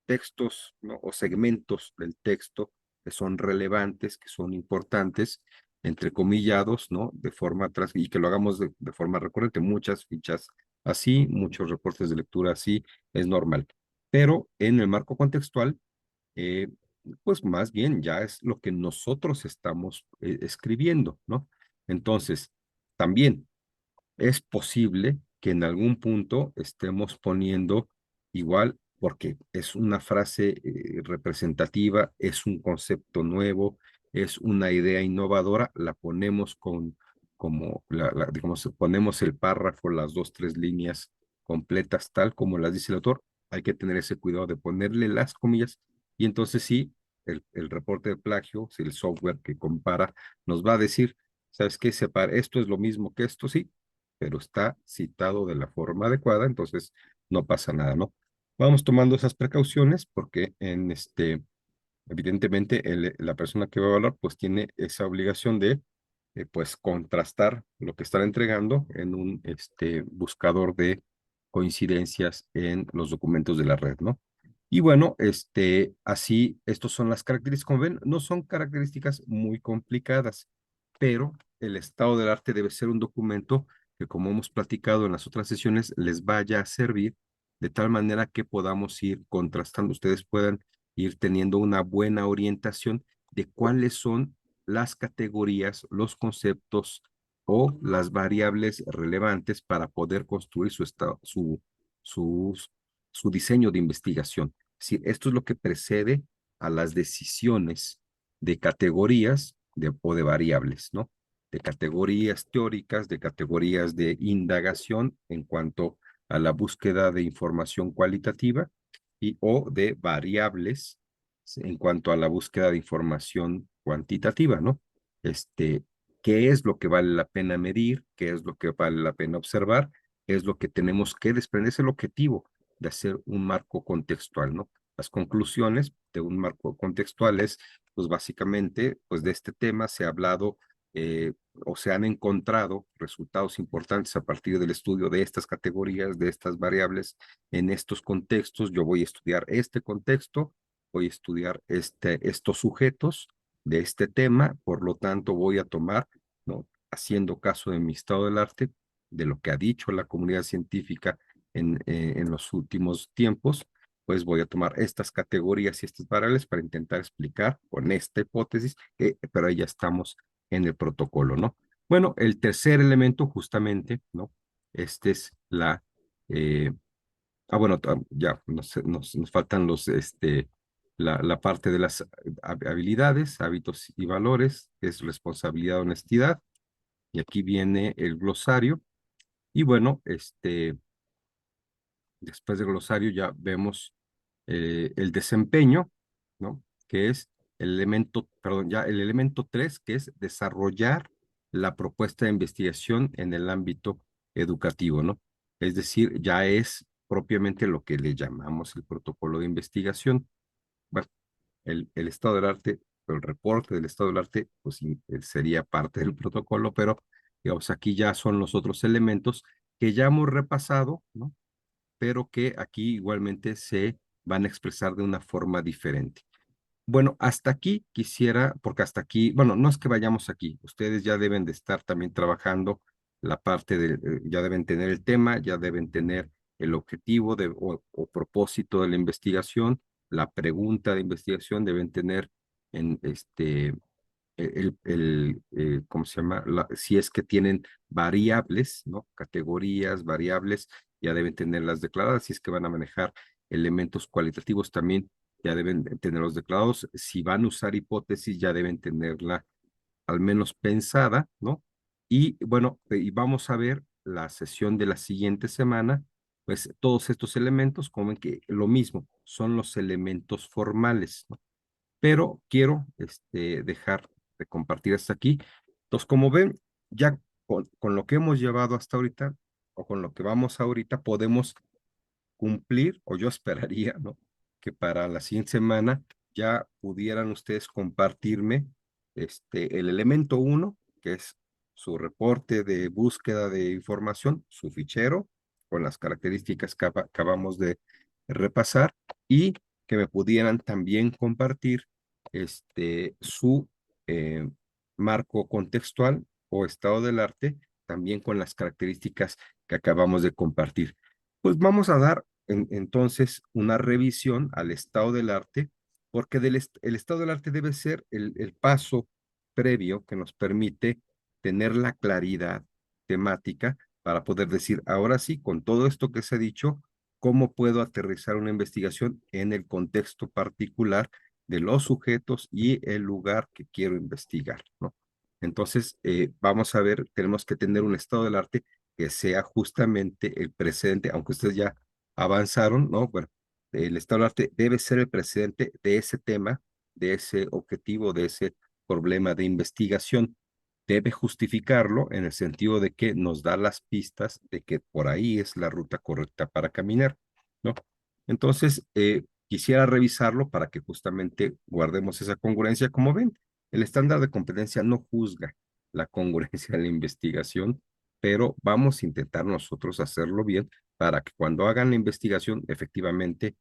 textos, ¿no? O segmentos del texto que son relevantes, que son importantes, entrecomillados, ¿no? Y que lo hagamos de forma recurrente, muchas fichas así, muchos reportes de lectura así, es normal. Pero en el marco contextual, eh, pues más bien ya es lo que nosotros estamos escribiendo, ¿no? Entonces, también es posible que en algún punto estemos poniendo igual, porque es una frase representativa, es un concepto nuevo, es una idea innovadora, la ponemos digamos, ponemos el párrafo, las dos, tres líneas completas, tal como las dice el autor. Hay que tener ese cuidado de ponerle las comillas, y entonces sí, el reporte de plagio, si el software que compara nos va a decir, ¿sabes qué? Esto es lo mismo que esto, sí, pero está citado de la forma adecuada, entonces no pasa nada, ¿no? Vamos tomando esas precauciones porque evidentemente la persona que va a evaluar pues tiene esa obligación de pues contrastar lo que están entregando en un buscador de coincidencias en los documentos de la red, ¿no? Y bueno, así, estas son las características, como ven, no son características muy complicadas, pero el estado del arte debe ser un documento que, como hemos platicado en las otras sesiones, les vaya a servir de tal manera que podamos ir contrastando, ustedes puedan ir teniendo una buena orientación de cuáles son las categorías, los conceptos o las variables relevantes para poder construir su, su diseño de investigación. Es decir, esto es lo que precede a las decisiones de categorías o de variables, ¿no? De categorías teóricas, de categorías de indagación en cuanto a la búsqueda de información cualitativa o de variables en cuanto a la búsqueda de información cuantitativa, ¿no? Este, ¿Qué es lo que vale la pena medir? ¿Qué es lo que vale la pena observar? ¿Qué es lo que tenemos que desprender? Es el objetivo de hacer un marco contextual, ¿no? Las conclusiones de un marco contextual es, pues básicamente, pues de este tema se ha hablado o se han encontrado resultados importantes a partir del estudio de estas categorías, de estas variables, en estos contextos. Yo voy a estudiar este contexto, voy a estudiar estos sujetos de este tema, por lo tanto voy a tomar, ¿no? Haciendo caso de mi estado del arte, de lo que ha dicho la comunidad científica en los últimos tiempos, pues voy a tomar estas categorías y estas variables para intentar explicar con esta hipótesis, pero ahí ya estamos en el protocolo, ¿no? Bueno, el tercer elemento justamente, ¿no? Este es bueno, ya nos faltan la parte de las habilidades, hábitos y valores, que es responsabilidad, honestidad, y aquí viene el glosario, y bueno, después del glosario ya vemos el desempeño, ¿no? Que es el elemento, perdón, ya el elemento 3, que es desarrollar la propuesta de investigación en el ámbito educativo, ¿no? Es decir, ya es propiamente lo que le llamamos el protocolo de investigación. Bueno, el estado del arte, el reporte del estado del arte, pues sí, sería parte del protocolo, pero digamos, aquí ya son los otros elementos que ya hemos repasado, ¿no? Pero que aquí igualmente se van a expresar de una forma diferente. Bueno, hasta aquí quisiera, porque hasta aquí, bueno, no es que vayamos aquí, ustedes ya deben de estar también trabajando la parte de, ya deben tener el tema, ya deben tener el objetivo o propósito de la investigación, la pregunta de investigación, deben tener en ¿cómo se llama? Si es que tienen variables, ¿no? Categorías, variables, ya deben tenerlas declaradas. Si es que van a manejar elementos cualitativos, también ya deben tenerlos declarados. Si van a usar hipótesis, ya deben tenerla al menos pensada, ¿no? Y bueno, y vamos a ver la sesión de la siguiente semana, pues todos estos elementos, como en que lo mismo, son los elementos formales, ¿no? Pero quiero dejar de compartir hasta aquí. Entonces, como ven, ya con lo que hemos llevado hasta ahorita, o con lo que vamos ahorita, podemos cumplir, o yo esperaría, ¿no? Que para la siguiente semana ya pudieran ustedes compartirme el elemento uno, que es su reporte de búsqueda de información, su fichero, con las características que acabamos de repasar, y que me pudieran también compartir su eh, marco contextual o estado del arte, también con las características que acabamos de compartir. Pues vamos a dar entonces una revisión al estado del arte, porque el estado del arte debe ser el paso previo que nos permite tener la claridad temática para poder decir, ahora sí, con todo esto que se ha dicho, ¿cómo puedo aterrizar una investigación en el contexto particular de los sujetos y el lugar que quiero investigar, ¿no? Entonces, vamos a ver, tenemos que tener un estado del arte que sea justamente el precedente, aunque ustedes ya avanzaron, ¿no? Bueno, el estado del arte debe ser el precedente de ese tema, de ese objetivo, de ese problema de investigación. Debe justificarlo en el sentido de que nos da las pistas de que por ahí es la ruta correcta para caminar, ¿no? Entonces, quisiera revisarlo para que justamente guardemos esa congruencia. Como ven, el estándar de competencia no juzga la congruencia de la investigación, pero vamos a intentar nosotros hacerlo bien para que cuando hagan la investigación, efectivamente,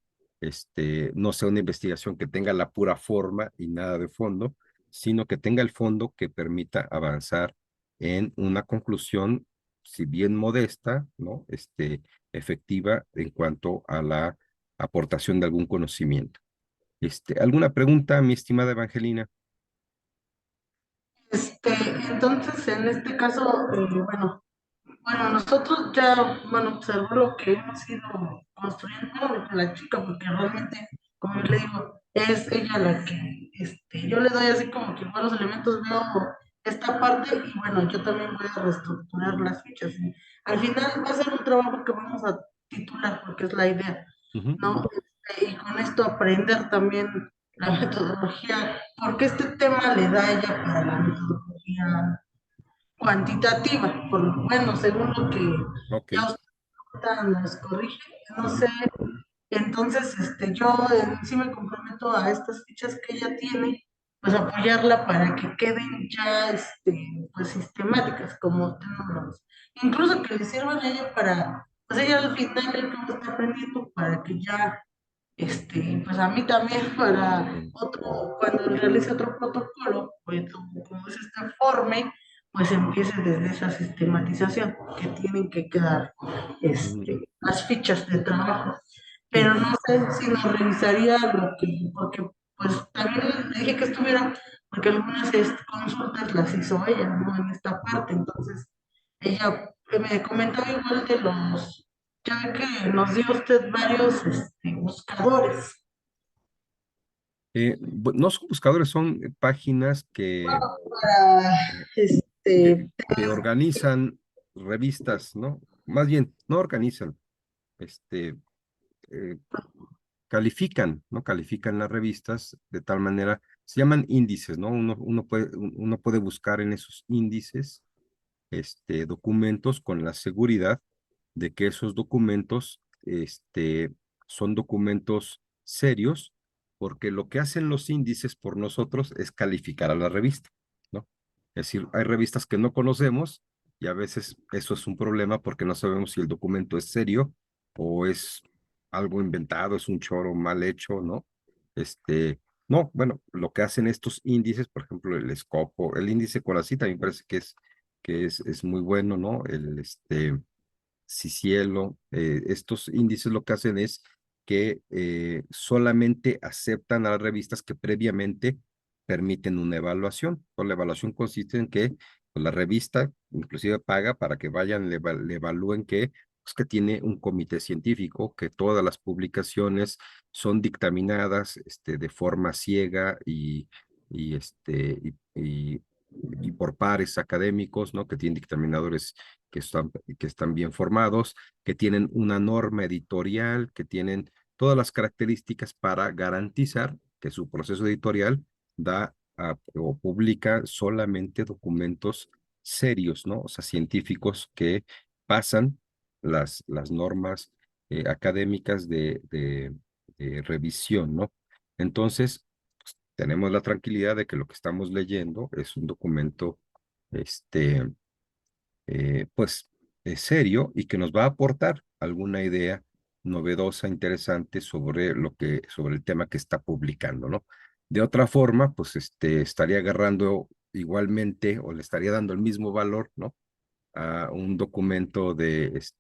no sea una investigación que tenga la pura forma y nada de fondo, sino que tenga el fondo que permita avanzar en una conclusión, si bien modesta, ¿no? Efectiva en cuanto a la aportación de algún conocimiento. ¿Alguna pregunta, mi estimada Evangelina? Este, entonces, en este caso, bueno, nosotros ya, bueno, observó lo que hemos ido construyendo con la chica, porque realmente, como yo le digo, es ella la que, yo le doy así como que buenos elementos, veo esta parte y bueno, yo también voy a reestructurar las fichas. Y al final va a ser un trabajo que vamos a titular, porque es la idea, Ujú, ¿no? Y con esto aprender también la metodología, porque este tema le da ella para la metodología cuantitativa, por lo bueno, según lo que ok. ya usted nos corrige, no sé, entonces yo sí me comprometo a estas fichas que ella tiene, pues apoyarla para que queden ya pues sistemáticas, como tenemos, incluso que le sirvan a ella para, pues ella al final el que está aprendiendo para que ya pues a mí también para Mm, otro, cuando realice otro protocolo, pues como es este informe, pues empiece desde esa sistematización, que tienen que quedar mm, las fichas de trabajo. sí. Pero no sé si nos revisaría lo que, porque pues también le dije que estuviera, porque algunas consultas las hizo ella, ¿no? En esta parte, entonces ella me comentaba igual de los, ya ve que nos dio usted varios buscadores. No son buscadores, son páginas Para, eh, este, que organizan revistas, ¿no? Más bien, no organizan, este, eh, califican, ¿no? Califican las revistas de tal manera, se llaman índices, ¿no? Uno puede buscar en esos índices, documentos con la seguridad de que esos documentos, son documentos serios, porque lo que hacen los índices por nosotros es calificar a la revista, ¿no? Es decir, hay revistas que no conocemos y a veces eso es un problema porque no sabemos si el documento es serio o es algo inventado, es un choro mal hecho, ¿no? No, bueno, lo que hacen estos índices, por ejemplo, el Escopo, el índice Colacita, me parece que es muy bueno, ¿no? Cicielo, estos índices lo que hacen es que solamente aceptan a las revistas que previamente permiten una evaluación. O la evaluación consiste en que pues, la revista inclusive paga para que vayan, le evalúen pues, que tiene un comité científico, que todas las publicaciones son dictaminadas de forma ciega y, y por pares académicos, ¿no? Que tienen dictaminadores que están bien formados, que tienen una norma editorial, que tienen todas las características para garantizar que su proceso editorial o publica solamente documentos serios, ¿no? O sea, científicos que pasan las normas académicas de revisión, ¿no? Entonces, pues, tenemos la tranquilidad de que lo que estamos leyendo es un documento, este, pues, serio y que nos va a aportar alguna idea novedosa, interesante sobre el tema que está publicando, ¿no? De otra forma, pues, estaría agarrando igualmente o le estaría dando el mismo valor, ¿no? A un documento pues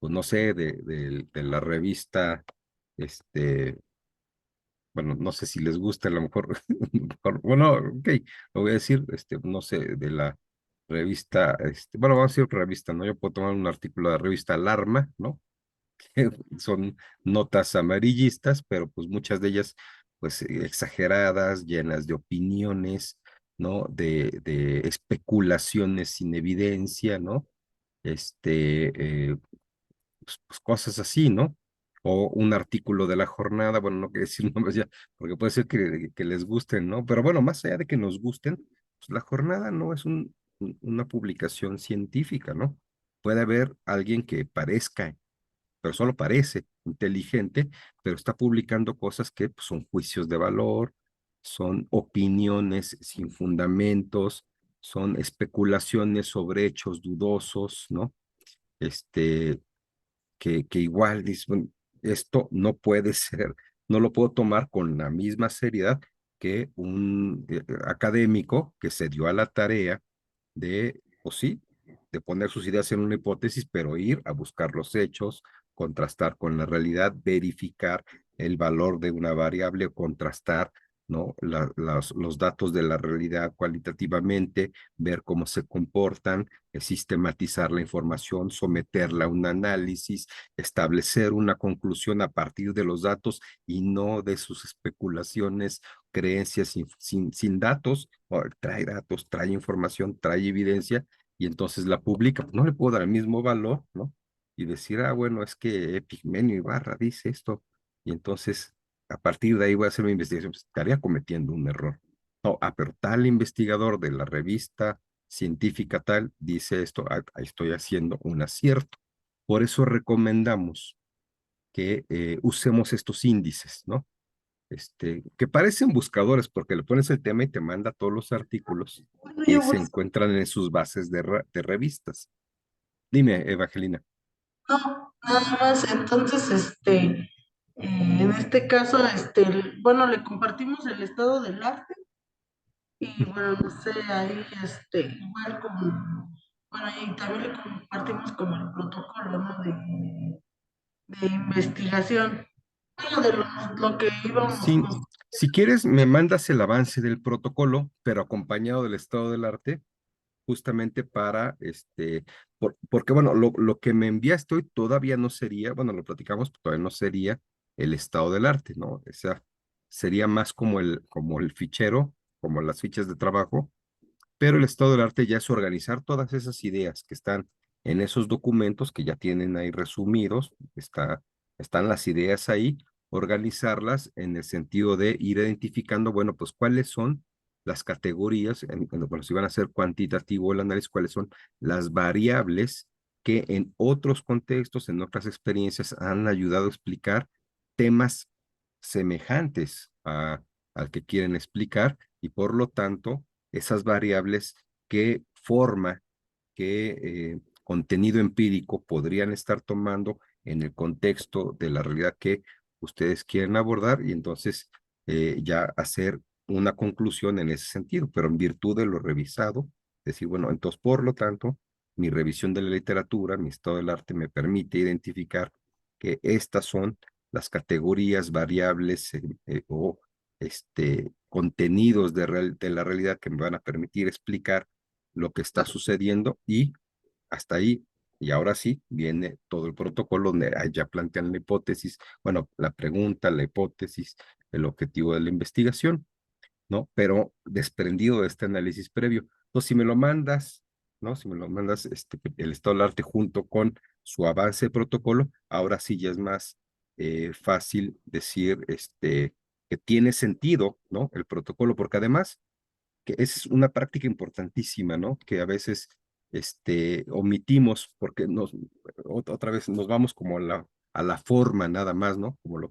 no sé, de la revista, este, bueno, no sé si les gusta, a lo mejor, bueno, ok, lo voy a decir, no sé, de la revista, bueno, vamos a decir revista, ¿no? Yo puedo tomar un artículo de la revista Alarma, ¿no? Que son notas amarillistas, pero pues muchas de ellas, pues exageradas, llenas de opiniones, ¿no? De especulaciones sin evidencia, ¿no? Pues, cosas así, ¿no? O un artículo de la jornada, bueno, no quiero decir nombres ya, porque puede ser que les gusten, ¿no? Pero bueno, más allá de que nos gusten, pues la jornada no es una publicación científica, ¿no? Puede haber alguien que parezca, pero solo parece inteligente, pero está publicando cosas que pues, son juicios de valor, son opiniones sin fundamentos, son especulaciones sobre hechos dudosos, ¿no? Este, que igual dices, bueno, esto no puede ser, no lo puedo tomar con la misma seriedad que un académico que se dio a la tarea o sí, de poner sus ideas en una hipótesis, pero ir a buscar los hechos, contrastar con la realidad, verificar el valor de una variable o contrastar, ¿no? Los datos de la realidad cualitativamente, ver cómo se comportan, sistematizar la información, someterla a un análisis, establecer una conclusión a partir de los datos y no de sus especulaciones, creencias sin datos, trae datos, trae información, trae evidencia y entonces la publica. No le puedo dar el mismo valor, ¿no? Y decir, bueno, es que Epigmenio Ibarra dice esto y entonces a partir de ahí voy a hacer mi investigación. Pues, estaría cometiendo un error. No, pero tal investigador de la revista científica tal dice esto, ahí estoy haciendo un acierto. Por eso recomendamos que usemos estos índices, ¿no? Que parecen buscadores porque le pones el tema y te manda todos los artículos bueno, que yo se busco, encuentran en sus bases de revistas. Dime, Evangelina. no, nada más, entonces, en este caso, bueno, le compartimos el estado del arte y bueno, no sé, ahí, igual como, bueno, y también le compartimos como el protocolo, ¿no? De investigación, bueno, de lo que íbamos, Sí, si quieres, me mandas el avance del protocolo, pero acompañado del estado del arte, justamente para, porque bueno, lo que me enviaste hoy todavía no sería, bueno, lo platicamos, pero todavía no sería el estado del arte, ¿no? sería más como el fichero, como las fichas de trabajo, pero el estado del arte ya es organizar todas esas ideas que están en esos documentos que ya tienen ahí resumidos, están las ideas ahí, organizarlas en el sentido de ir identificando, bueno, pues cuáles son las categorías, bueno, si van a ser cuantitativo el análisis, cuáles son las variables que en otros contextos, en otras experiencias han ayudado a explicar temas semejantes al que quieren explicar y por lo tanto esas variables qué forma, qué contenido empírico podrían estar tomando en el contexto de la realidad que ustedes quieren abordar y entonces ya hacer una conclusión en ese sentido, pero en virtud de lo revisado, decir, bueno, entonces por lo tanto, mi revisión de la literatura, mi estado del arte me permite identificar que estas son las categorías, variables o contenidos de la realidad que me van a permitir explicar lo que está sucediendo y hasta ahí. Y ahora sí, viene todo el protocolo donde ya plantean la hipótesis, bueno, la pregunta, la hipótesis, el objetivo de la investigación, ¿no? Pero desprendido de este análisis previo. Entonces, si me lo mandas, ¿no? Si me lo mandas el estado del arte junto con su avance de protocolo, ahora sí ya es más fácil decir que tiene sentido, ¿no? El protocolo, porque además que es una práctica importantísima, ¿no? Que a veces omitimos porque otra vez nos vamos como a la forma nada más, ¿no? Como lo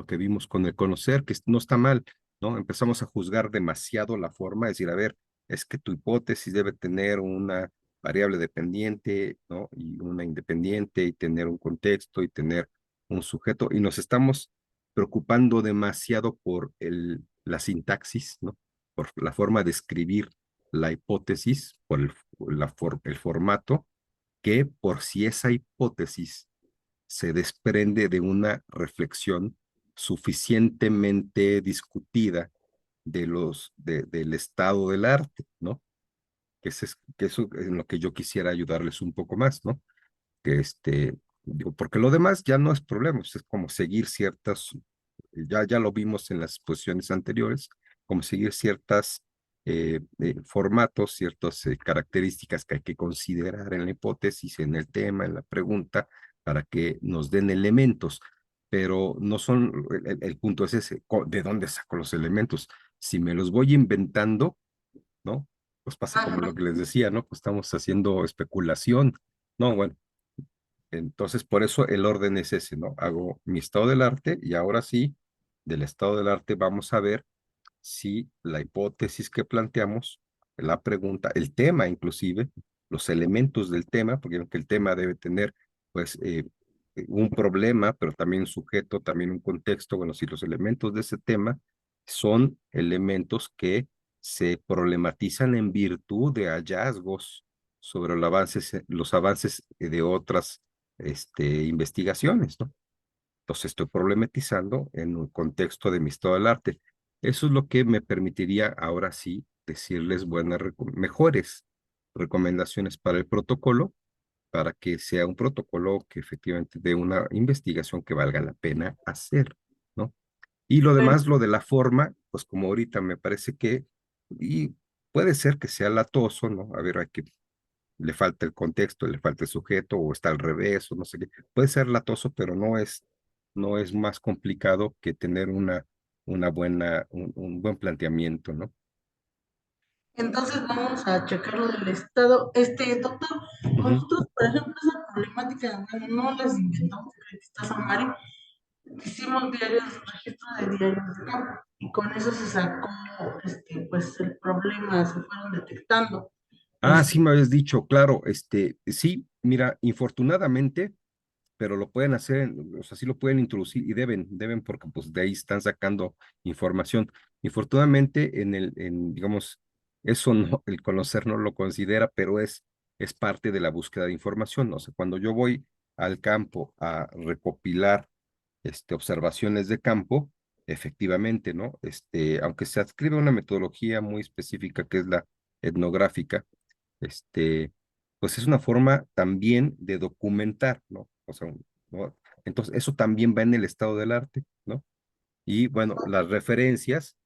que vimos con el conocer, que no está mal, ¿no? Empezamos a juzgar demasiado la forma, decir, a ver, es que tu hipótesis debe tener una variable dependiente, ¿no? Y una independiente, y tener un contexto, y tener un sujeto, y nos estamos preocupando demasiado por la sintaxis, ¿no? Por la forma de escribir la hipótesis, por el formato, que por si esa hipótesis se desprende de una reflexión suficientemente discutida del estado del arte, ¿no? Que eso es en lo que yo quisiera ayudarles un poco más, ¿no? Que digo, porque lo demás ya no es problema, pues, es como seguir ciertas, ya lo vimos en las exposiciones anteriores, como seguir ciertas formatos, ciertas características que hay que considerar en la hipótesis, en el tema, en la pregunta, para que nos den elementos, pero no son, el punto es ese, ¿de dónde saco los elementos? Si me los voy inventando, ¿no? Pues pasa como Ajá. lo que les decía, ¿no? Pues estamos haciendo especulación, ¿no? Bueno, entonces, por eso el orden es ese, ¿no? Hago mi estado del arte y ahora sí, del estado del arte vamos a ver si la hipótesis que planteamos, la pregunta, el tema inclusive, los elementos del tema, porque aunque el tema debe tener, pues, un problema, pero también un sujeto, también un contexto, bueno, si los elementos de ese tema son elementos que se problematizan en virtud de hallazgos sobre los avances de otras investigaciones, ¿no? Entonces estoy problematizando en un contexto de mi estado del arte. Eso es lo que me permitiría ahora sí decirles mejores recomendaciones para el protocolo, para que sea un protocolo que efectivamente dé una investigación que valga la pena hacer, ¿no? Y lo Pero demás, lo de la forma, pues como ahorita me parece y puede ser que sea latoso, ¿no? A ver, le falta el contexto, le falta el sujeto, o está al revés, o no sé qué. Puede ser latoso, pero no es más complicado que tener un buen planteamiento, ¿no? entonces vamos a checar lo del estado. Doctor, Ujú. nosotros, por ejemplo, esa problemática, bueno, no las inventamos, que está Samari, hicimos diarios, registro de diarios de campo, y con eso se sacó, pues el problema, se fueron detectando. Ah, Este, sí me habías dicho, claro, sí, mira, infortunadamente, pero lo pueden hacer, o sea, sí lo pueden introducir y deben porque pues de ahí están sacando información. Infortunadamente, digamos, eso no, el conocer no lo considera, pero es parte de la búsqueda de información. O sea, cuando yo voy al campo a recopilar observaciones de campo, efectivamente, ¿no? Aunque se adscribe a una metodología muy específica que es la etnográfica, este, pues es una forma también de documentar, ¿no? O sea, ¿no? Entonces, eso también va en el estado del arte, ¿no? Y bueno, las referencias,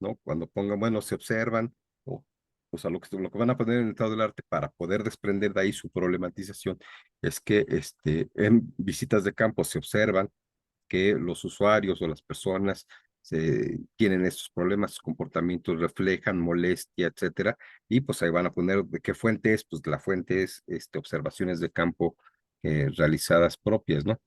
¿no? Cuando pongan, bueno, se observan, o sea, lo que van a poner en el estado del arte para poder desprender de ahí su problematización es que en visitas de campo se observan que los usuarios o las personas tienen estos problemas, sus comportamientos reflejan molestia, etcétera, y pues ahí van a poner de qué fuente es, pues la fuente es observaciones de campo realizadas propias, ¿no?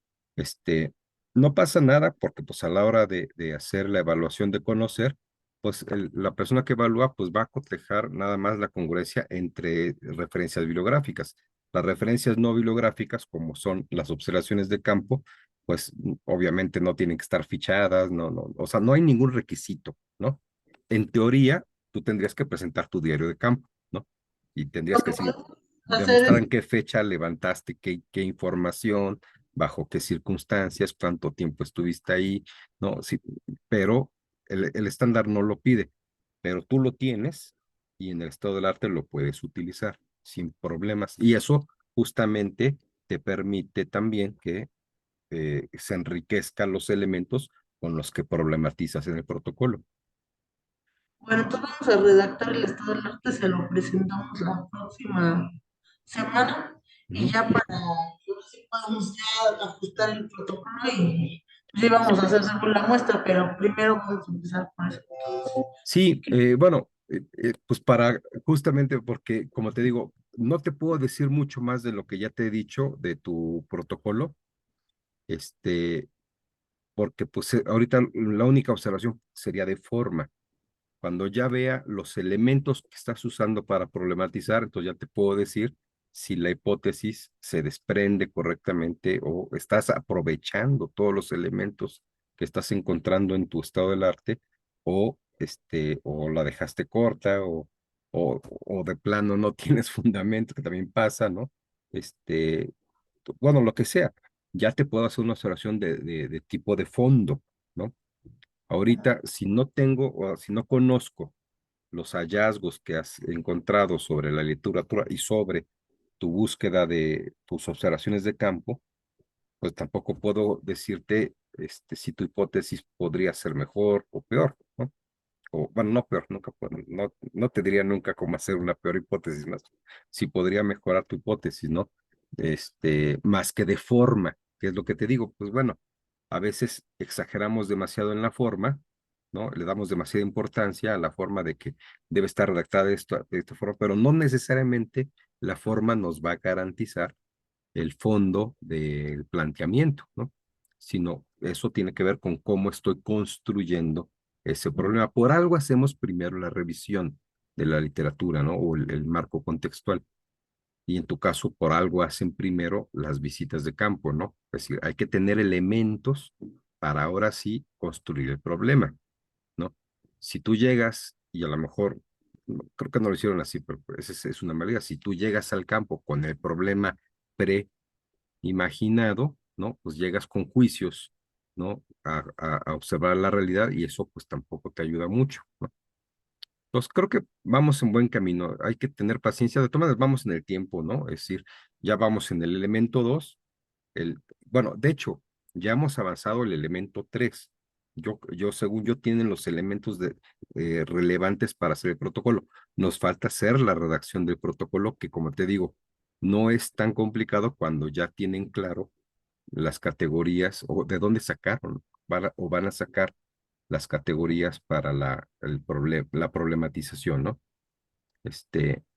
No pasa nada porque pues a la hora de hacer la evaluación de conocer, pues la persona que evalúa pues va a cotejar nada más la congruencia entre referencias bibliográficas. Las referencias no bibliográficas, como son las observaciones de campo, pues obviamente no tienen que estar fichadas, o sea, no hay ningún requisito, ¿no? En teoría, tú tendrías que presentar tu diario de campo, ¿no? Y Lo tendrías que que decir, podemos hacer demostrar es, en qué fecha levantaste, qué información, bajo qué circunstancias, cuánto tiempo estuviste ahí, ¿no? Sí, pero el estándar no lo pide, pero tú lo tienes y en el estado del arte lo puedes utilizar sin problemas. Y eso justamente te permite también que se enriquezcan los elementos con los que problematizas en el protocolo. bueno, entonces vamos a redactar el estado del arte, se lo presentamos la próxima semana y Ujú. ya para ver si podemos ya ajustar el protocolo y sí vamos a hacer según la muestra, pero primero vamos a empezar por eso. Sí, bueno, pues para justamente porque, como te digo, no te puedo decir mucho más de lo que ya te he dicho de tu protocolo, este, porque pues ahorita la única observación sería de forma. Cuando ya vea los elementos que estás usando para problematizar, entonces ya te puedo decir si la hipótesis se desprende correctamente o estás aprovechando todos los elementos que estás encontrando en tu estado del arte o la dejaste corta o de plano no tienes fundamento, que también pasa, ¿no? Este, bueno, lo que sea, ya te puedo hacer una observación de tipo de fondo, ¿no? Ahorita, si no tengo o si no conozco los hallazgos que has encontrado sobre la literatura y sobre tu búsqueda de tus observaciones de campo, pues tampoco puedo decirte si tu hipótesis podría ser mejor o peor, ¿no? O, bueno, no peor, nunca, no te diría nunca cómo hacer una peor hipótesis, más si podría mejorar tu hipótesis, ¿no? Más que de forma, que es lo que te digo, pues bueno, a veces exageramos demasiado en la forma, ¿no? Le damos demasiada importancia a la forma de que debe estar redactada de esta forma, pero no necesariamente la forma nos va a garantizar el fondo del planteamiento, ¿no? Sino eso tiene que ver con cómo estoy construyendo ese problema. Por algo hacemos primero la revisión de la literatura, ¿no? O el marco contextual. Y en tu caso, por algo hacen primero las visitas de campo, ¿no? Es decir, hay que tener elementos para ahora sí construir el problema, ¿no? Si tú llegas y a lo mejor, creo que no lo hicieron así, pero pues, es una manera, si tú llegas al campo con el problema imaginado, ¿no? Pues llegas con juicios, ¿no? A observar la realidad y eso pues tampoco te ayuda mucho, ¿no? Entonces creo que vamos en buen camino, hay que tener paciencia, de todas maneras vamos en el tiempo, ¿no? Es decir, ya vamos en el elemento 2, bueno, de hecho, ya hemos avanzado el elemento 3. Según yo, tienen los elementos relevantes para hacer el protocolo. Nos falta hacer la redacción del protocolo, que como te digo, no es tan complicado cuando ya tienen claro las categorías o de dónde sacaron o van a sacar las categorías para la problematización, ¿no?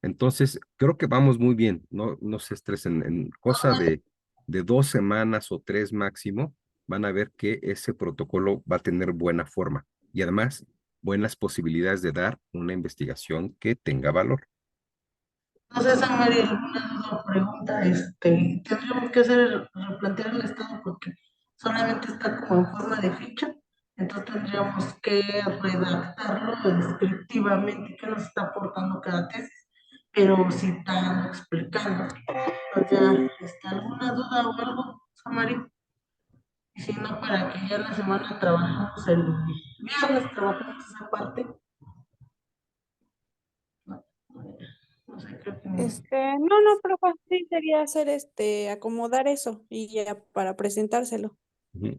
Entonces, creo que vamos muy bien, no se estresen, en cosa de 2 semanas o 3 máximo, van a ver que ese protocolo va a tener buena forma y además buenas posibilidades de dar una investigación que tenga valor. No sé, Samari, alguna duda o pregunta, tendríamos que hacer, replantear el estado porque solamente está como en forma de ficha, entonces tendríamos que redactarlo descriptivamente qué nos está aportando cada tesis, pero citando, explicando. O sea, ¿alguna duda o algo, Samari? Y si no, para que ya la semana trabajamos el viernes, trabajamos esa parte. No, no sé, creo que no. No, no, pero pues sí sería hacer acomodar eso y ya para presentárselo. Ujú.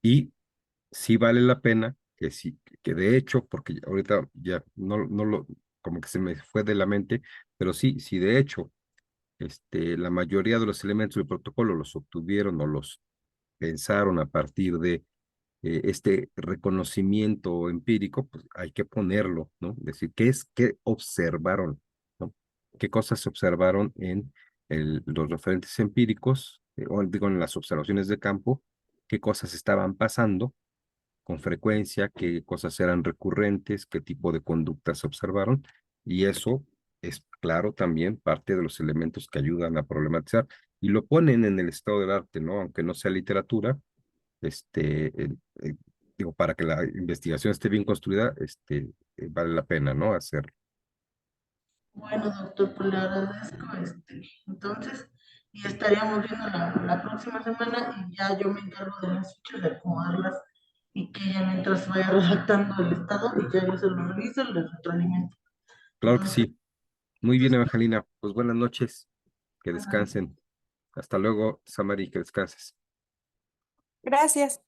Y sí vale la pena que sí, que de hecho, porque ahorita ya no lo, como que se me fue de la mente, pero sí, sí de hecho, la mayoría de los elementos del protocolo los obtuvieron o los pensaron a partir de este reconocimiento empírico, pues hay que ponerlo, ¿no? Decir, qué observaron, ¿no? ¿Qué cosas se observaron en los referentes empíricos, o digo, en las observaciones de campo? ¿Qué cosas estaban pasando con frecuencia? ¿Qué cosas eran recurrentes? ¿Qué tipo de conductas se observaron? Y eso es, claro, también parte de los elementos que ayudan a problematizar y lo ponen en el estado del arte, ¿no? Aunque no sea literatura, digo, para que la investigación esté bien construida, vale la pena, ¿no? Hacer. Bueno, doctor, pues le agradezco, entonces, y estaríamos viendo la próxima semana y ya yo me encargo de las fichas, de acomodarlas y que ella mientras vaya redactando el estado y ya yo se lo reviso, le retroalimento. Claro que Entonces, sí. Muy bien, Evangelina. Pues buenas noches. Que buenas descansen. Hasta luego, Samari, que descanses. Gracias.